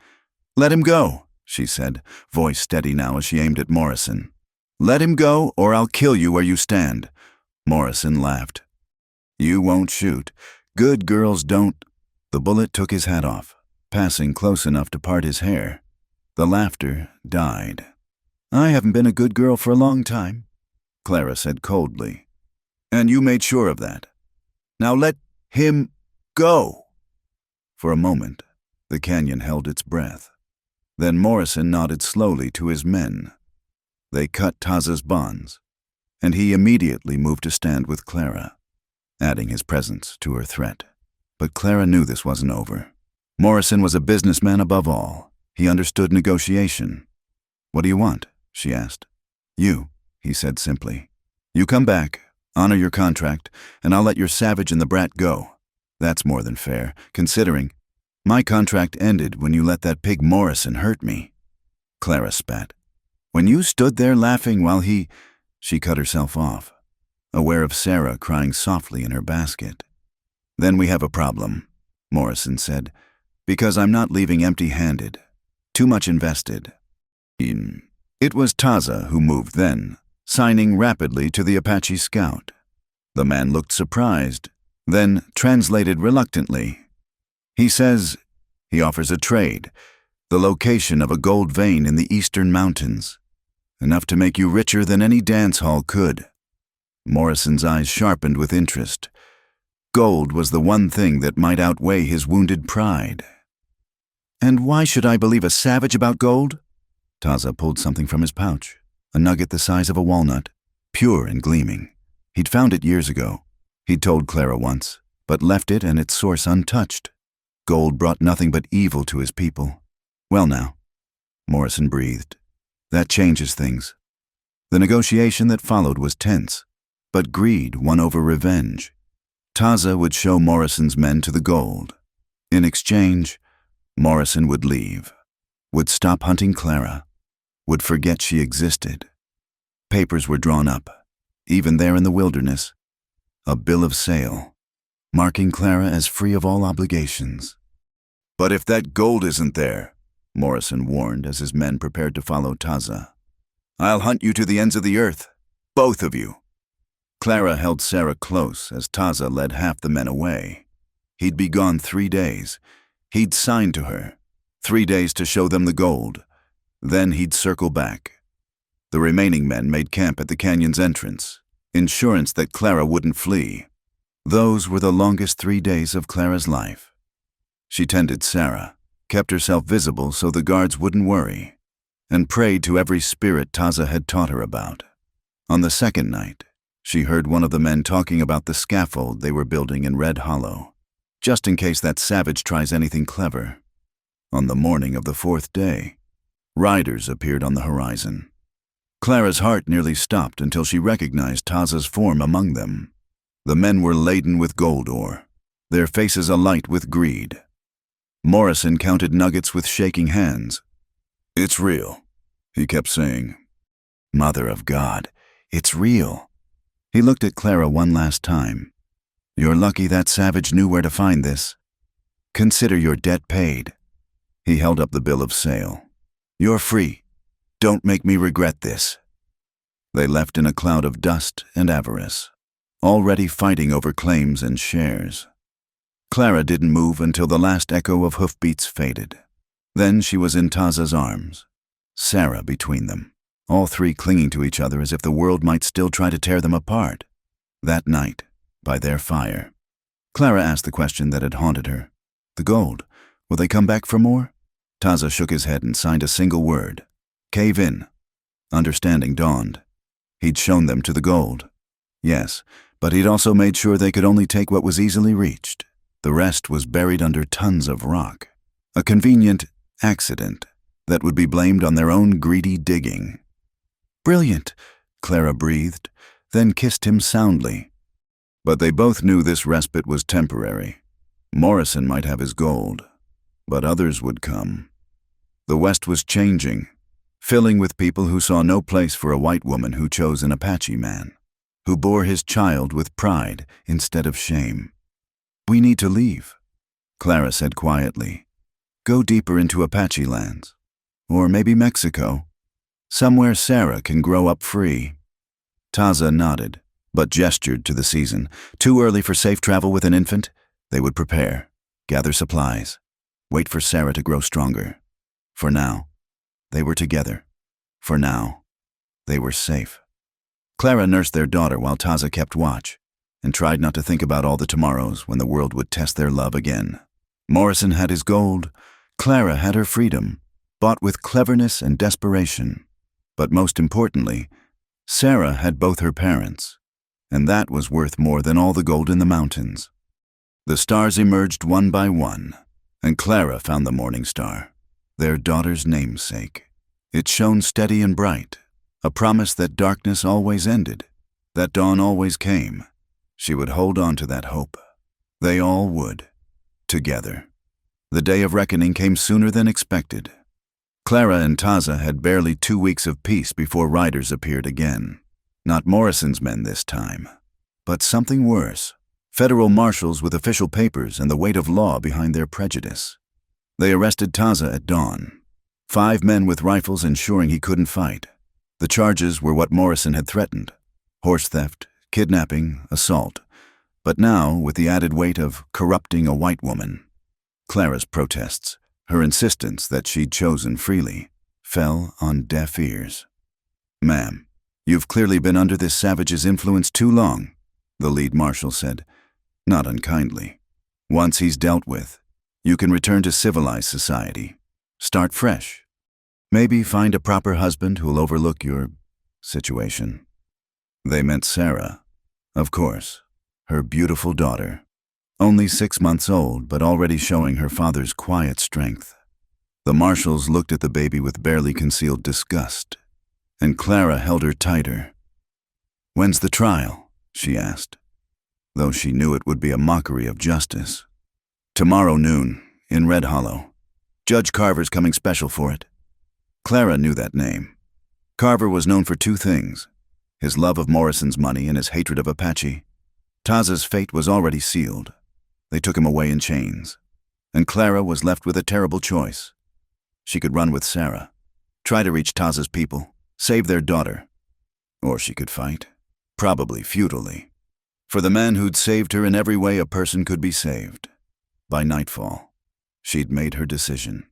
"Let him go," she said, voice steady now as she aimed at Morrison. "Let him go, or I'll kill you where you stand." Morrison laughed. "You won't shoot. Good girls don't." The bullet took his hat off, passing close enough to part his hair. The laughter died. "I haven't been a good girl for a long time," Clara said coldly. "And you made sure of that. Now let him go." For a moment, the canyon held its breath. Then Morrison nodded slowly to his men. They cut Taza's bonds, and he immediately moved to stand with Clara, adding his presence to her threat. But Clara knew this wasn't over. Morrison was a businessman above all. He understood negotiation. "What do you want?" she asked. "You," he said simply. "You come back, honor your contract, and I'll let your savage and the brat go. That's more than fair, considering my contract ended when you let that pig Morrison hurt me." Clara spat. "When you stood there laughing while he—" She cut herself off, aware of Sarah crying softly in her basket. "Then we have a problem," Morrison said, "because I'm not leaving empty-handed. Too much invested." It was Taza who moved then, signing rapidly to the Apache scout. The man looked surprised, then translated reluctantly. He says he offers a trade, the location of a gold vein in the eastern mountains, enough to make you richer than any dance hall could. Morrison's eyes sharpened with interest. Gold was the one thing that might outweigh his wounded pride. "And why should I believe a savage about gold?" Taza pulled something from his pouch, a nugget the size of a walnut, pure and gleaming. He'd found it years ago. He'd told Clara once, but left it and its source untouched. Gold brought nothing but evil to his people. "Well now," Morrison breathed, "that changes things." The negotiation that followed was tense, but greed won over revenge. Taza would show Morrison's men to the gold. In exchange, Morrison would leave, would stop hunting Clara, would forget she existed. Papers were drawn up, even there in the wilderness, a bill of sale, marking Clara as free of all obligations. "But if that gold isn't there," Morrison warned as his men prepared to follow Taza, "I'll hunt you to the ends of the earth, both of you." Clara held Sarah close as Taza led half the men away. He'd be gone 3 days. He'd signed to her, 3 days to show them the gold. Then he'd circle back. The remaining men made camp at the canyon's entrance, insurance that Clara wouldn't flee. Those were the longest 3 days of Clara's life. She tended Sarah, kept herself visible so the guards wouldn't worry, and prayed to every spirit Taza had taught her about. On the second night, she heard one of the men talking about the scaffold they were building in Red Hollow, just in case that savage tries anything clever. On the morning of the 4th day, riders appeared on the horizon. Clara's heart nearly stopped until she recognized Taza's form among them. The men were laden with gold ore, their faces alight with greed. Morrison counted nuggets with shaking hands. "It's real," he kept saying. "Mother of God, it's real." He looked at Clara one last time. "You're lucky that savage knew where to find this. Consider your debt paid." He held up the bill of sale. "You're free. Don't make me regret this." They left in a cloud of dust and avarice, already fighting over claims and shares. Clara didn't move until the last echo of hoofbeats faded. Then she was in Taza's arms, Sarah between them, all three clinging to each other as if the world might still try to tear them apart. That night, by their fire. Clara asked the question that had haunted her. The gold. Will they come back for more? Taza shook his head and signed a single word. Cave in. Understanding dawned. He'd shown them to the gold. Yes, but he'd also made sure they could only take what was easily reached. The rest was buried under tons of rock. A convenient accident that would be blamed on their own greedy digging. Brilliant, Clara breathed, then kissed him soundly. But they both knew this respite was temporary. Morrison might have his gold, but others would come. The West was changing, filling with people who saw no place for a white woman who chose an Apache man, who bore his child with pride instead of shame. We need to leave, Clara said quietly. Go deeper into Apache lands. Or maybe Mexico. Somewhere Sarah can grow up free. Taza nodded, but gestured to the season. Too early for safe travel with an infant? They would prepare, gather supplies, wait for Sarah to grow stronger. For now, they were together. For now, they were safe. Clara nursed their daughter while Taza kept watch, and tried not to think about all the tomorrows when the world would test their love again. Morrison had his gold. Clara had her freedom, bought with cleverness and desperation. But most importantly, Sarah had both her parents, and that was worth more than all the gold in the mountains. The stars emerged one by one, and Clara found the morning star, their daughter's namesake. It shone steady and bright, a promise that darkness always ended, that dawn always came. She would hold on to that hope. They all would, together. The day of reckoning came sooner than expected. Clara and Taza had barely 2 weeks of peace before riders appeared again. Not Morrison's men this time, but something worse. Federal marshals with official papers and the weight of law behind their prejudice. They arrested Taza at dawn. 5 men with rifles ensuring he couldn't fight. The charges were what Morrison had threatened: horse theft, kidnapping, assault. But now, with the added weight of corrupting a white woman. Clara's protests, her insistence that she'd chosen freely, fell on deaf ears. Ma'am, you've clearly been under this savage's influence too long, the lead marshal said, not unkindly. Once he's dealt with, you can return to civilized society. Start fresh. Maybe find a proper husband who'll overlook your situation. They meant Sarah, of course, her beautiful daughter. Only 6 months old, but already showing her father's quiet strength. The marshals looked at the baby with barely concealed disgust, and Clara held her tighter. When's the trial? She asked, though she knew it would be a mockery of justice. Tomorrow noon, in Red Hollow. Judge Carver's coming special for it. Clara knew that name. Carver was known for 2 things: his love of Morrison's money and his hatred of Apache. Taza's fate was already sealed. They took him away in chains, and Clara was left with a terrible choice. She could run with Sarah, try to reach Taza's people, save their daughter. Or she could fight, probably futilely, for the man who'd saved her in every way a person could be saved. By nightfall, she'd made her decision.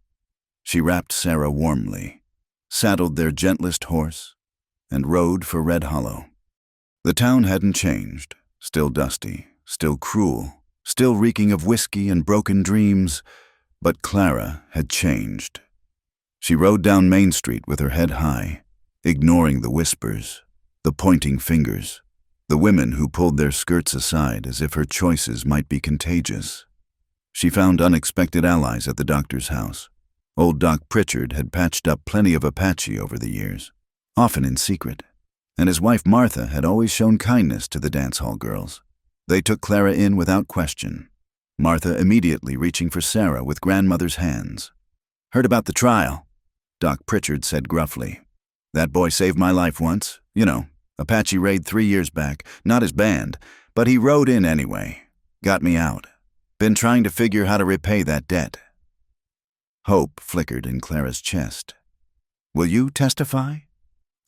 She wrapped Sarah warmly, saddled their gentlest horse, and rode for Red Hollow. The town hadn't changed, still dusty, still cruel, still reeking of whiskey and broken dreams, but Clara had changed. She rode down Main Street with her head high, ignoring the whispers, the pointing fingers, the women who pulled their skirts aside as if her choices might be contagious. She found unexpected allies at the doctor's house. Old Doc Pritchard had patched up plenty of Apache over the years, often in secret, and his wife Martha had always shown kindness to the dance hall girls. They took Clara in without question, Martha immediately reaching for Sarah with grandmother's hands. Heard about the trial, Doc Pritchard said gruffly. That boy saved my life once. You know, Apache raid 3 years back, not his band, but he rode in anyway. Got me out. Been trying to figure how to repay that debt. Hope flickered in Clara's chest. Will you testify?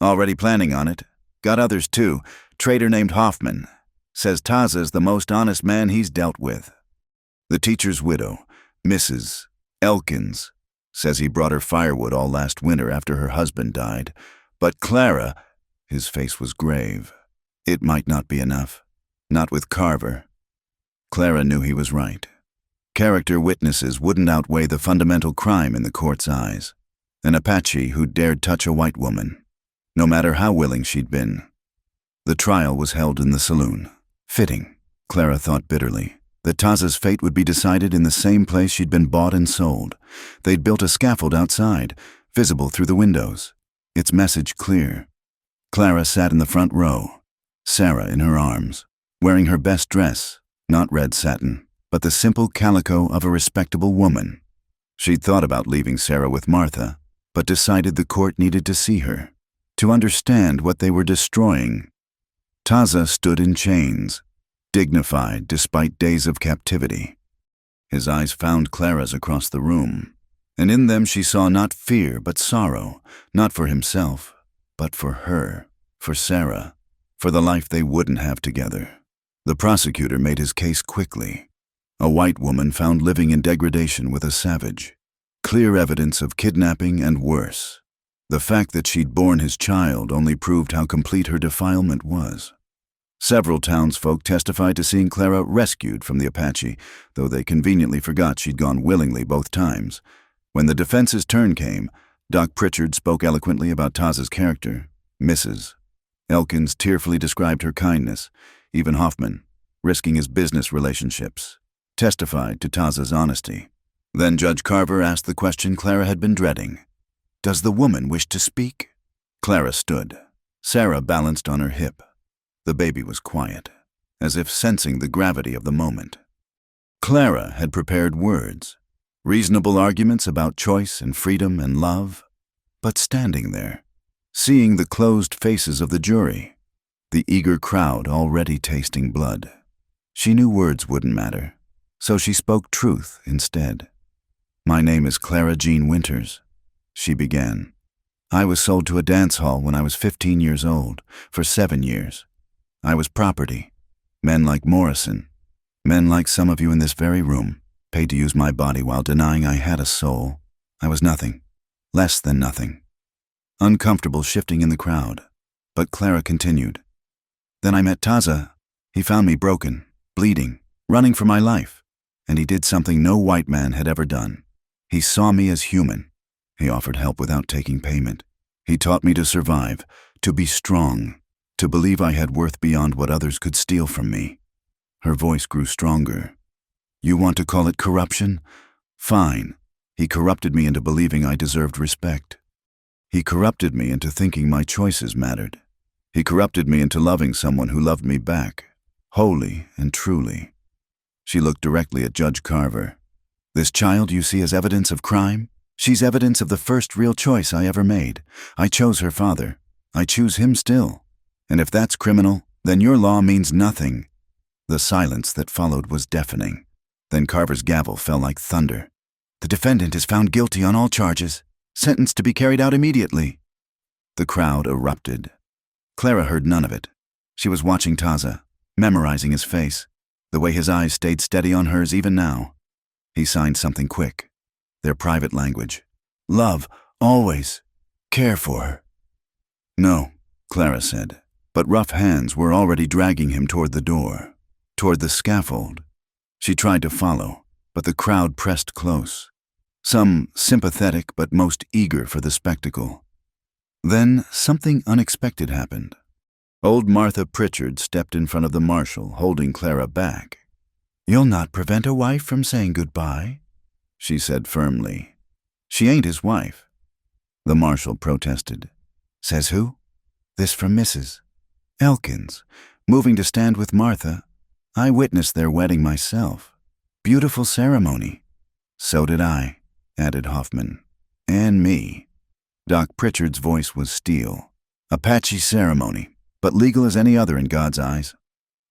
Already planning on it. Got others too. Trader named Hoffman. Says Taza's the most honest man he's dealt with. The teacher's widow, Mrs. Elkins, says he brought her firewood all last winter after her husband died. But Clara, his face was grave. It might not be enough. Not with Carver. Clara knew he was right. Character witnesses wouldn't outweigh the fundamental crime in the court's eyes. An Apache who dared touch a white woman, no matter how willing she'd been. The trial was held in the saloon. Fitting, Clara thought bitterly, that Taza's fate would be decided in the same place she'd been bought and sold. They'd built a scaffold outside, visible through the windows, its message clear. Clara sat in the front row, Sarah in her arms, wearing her best dress, not red satin, but the simple calico of a respectable woman. She'd thought about leaving Sarah with Martha, but decided the court needed to see her, to understand what they were destroying. Taza stood in chains, dignified despite days of captivity. His eyes found Clara's across the room, and in them she saw not fear but sorrow, not for himself, but for her, for Sarah, for the life they wouldn't have together. The prosecutor made his case quickly. A white woman found living in degradation with a savage. Clear evidence of kidnapping and worse. The fact that she'd borne his child only proved how complete her defilement was. Several townsfolk testified to seeing Clara rescued from the Apache, though they conveniently forgot she'd gone willingly both times. When the defense's turn came, Doc Pritchard spoke eloquently about Taza's character, Mrs. Elkins tearfully described her kindness. Even Hoffman, risking his business relationships, testified to Taza's honesty. Then Judge Carver asked the question Clara had been dreading. "Does the woman wish to speak?" Clara stood. Sarah balanced on her hip. The baby was quiet, as if sensing the gravity of the moment. Clara had prepared words, reasonable arguments about choice and freedom and love, but standing there, seeing the closed faces of the jury, the eager crowd already tasting blood, she knew words wouldn't matter, so she spoke truth instead. "My name is Clara Jean Winters," she began. "I was sold to a dance hall when I was 15 years old, for 7 years. I was property. Men like Morrison, men like some of you in this very room, paid to use my body while denying I had a soul. I was nothing, less than nothing." Uncomfortable shifting in the crowd, but Clara continued. "Then I met Taza. He found me broken, bleeding, running for my life, and he did something no white man had ever done. He saw me as human. He offered help without taking payment. He taught me to survive, to be strong, to believe I had worth beyond what others could steal from me." Her voice grew stronger. "You want to call it corruption? Fine. He corrupted me into believing I deserved respect. He corrupted me into thinking my choices mattered. He corrupted me into loving someone who loved me back, wholly and truly." She looked directly at Judge Carver. "This child you see as evidence of crime? She's evidence of the first real choice I ever made. I chose her father. I choose him still. And if that's criminal, then your law means nothing." The silence that followed was deafening. Then Carver's gavel fell like thunder. "The defendant is found guilty on all charges, sentenced to be carried out immediately." The crowd erupted. Clara heard none of it. She was watching Taza, memorizing his face, the way his eyes stayed steady on hers even now. He signed something quick. Their private language. "Love, always. Care for her." "No," Clara said, but rough hands were already dragging him toward the door, toward the scaffold. She tried to follow, but the crowd pressed close, some sympathetic but most eager for the spectacle. Then something unexpected happened. Old Martha Pritchard stepped in front of the marshal, holding Clara back. "You'll not prevent a wife from saying goodbye," she said firmly. "She ain't his wife." The marshal protested. "Says who?" "This from Mrs. Elkins, moving to stand with Martha. I witnessed their wedding myself. Beautiful ceremony." "So did I," added Hoffman. "And me." Doc Pritchard's voice was steel. "Apache ceremony, but legal as any other in God's eyes."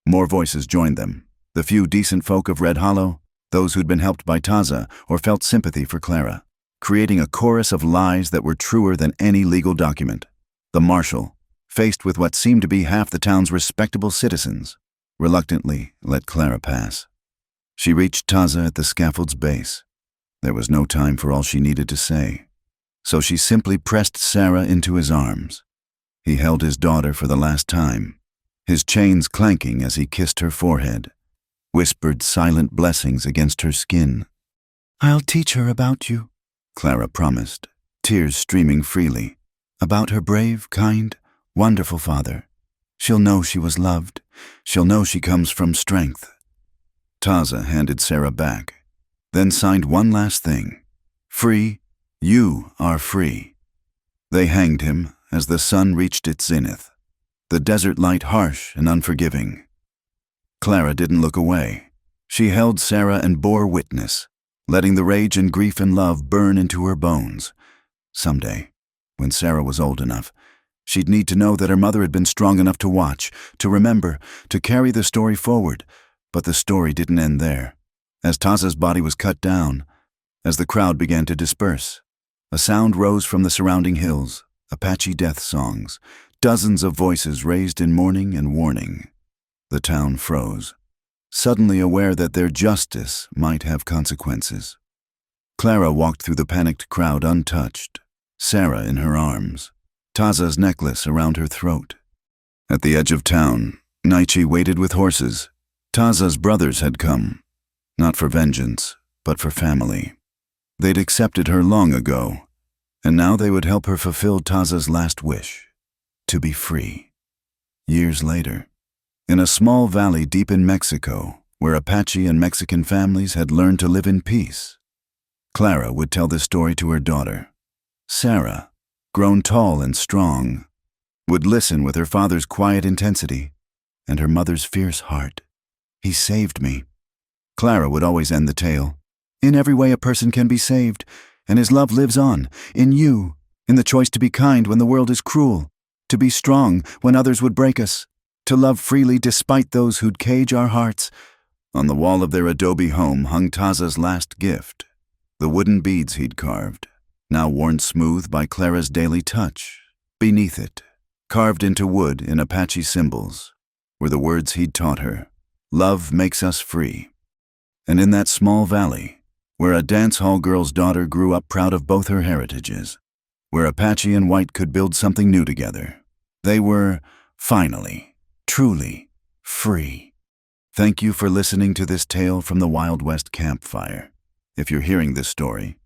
More voices joined them. The few decent folk of Red Hollow, those who'd been helped by Taza or felt sympathy for Clara, creating a chorus of lies that were truer than any legal document. The marshal, faced with what seemed to be half the town's respectable citizens, reluctantly let Clara pass. She reached Taza at the scaffold's base. There was no time for all she needed to say, so she simply pressed Sarah into his arms. He held his daughter for the last time, his chains clanking as he kissed her forehead, whispered silent blessings against her skin. "I'll teach her about you," Clara promised, tears streaming freely. "About her brave, kind, wonderful father. She'll know she was loved. She'll know she comes from strength." Taza handed Sarah back, then signed one last thing. "Free, you are free." They hanged him as the sun reached its zenith, the desert light harsh and unforgiving. Clara didn't look away. She held Sarah and bore witness, letting the rage and grief and love burn into her bones. Someday, when Sarah was old enough, she'd need to know that her mother had been strong enough to watch, to remember, to carry the story forward. But the story didn't end there. As Taza's body was cut down, as the crowd began to disperse, a sound rose from the surrounding hills, Apache death songs, dozens of voices raised in mourning and warning. The town froze, suddenly aware that their justice might have consequences. Clara walked through the panicked crowd untouched, Sarah in her arms, Taza's necklace around her throat. At the edge of town, Naichi waited with horses. Taza's brothers had come, not for vengeance, but for family. They'd accepted her long ago, and now they would help her fulfill Taza's last wish, to be free. Years later, in a small valley deep in Mexico, where Apache and Mexican families had learned to live in peace, Clara would tell this story to her daughter. Sarah, grown tall and strong, would listen with her father's quiet intensity and her mother's fierce heart. "He saved me." Clara would always end the tale. "In every way a person can be saved, and his love lives on, in you, in the choice to be kind when the world is cruel, to be strong when others would break us, to love freely despite those who'd cage our hearts." On the wall of their adobe home hung Taza's last gift, the wooden beads he'd carved, now worn smooth by Clara's daily touch. Beneath it, carved into wood in Apache symbols, were the words he'd taught her: "Love makes us free." And in that small valley, where a dance hall girl's daughter grew up proud of both her heritages, where Apache and White could build something new together, they were, finally, truly free. Thank you for listening to this tale from the Wild West Campfire. If you're hearing this story,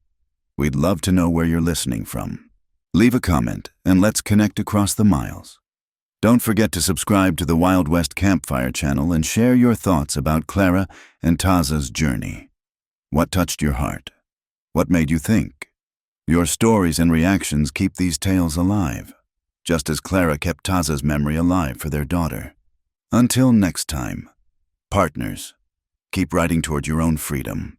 we'd love to know where you're listening from. Leave a comment and let's connect across the miles. Don't forget to subscribe to the Wild West Campfire channel and share your thoughts about Clara and Taza's journey. What touched your heart? What made you think? Your stories and reactions keep these tales alive, just as Clara kept Taza's memory alive for their daughter. Until next time, partners, keep riding toward your own freedom.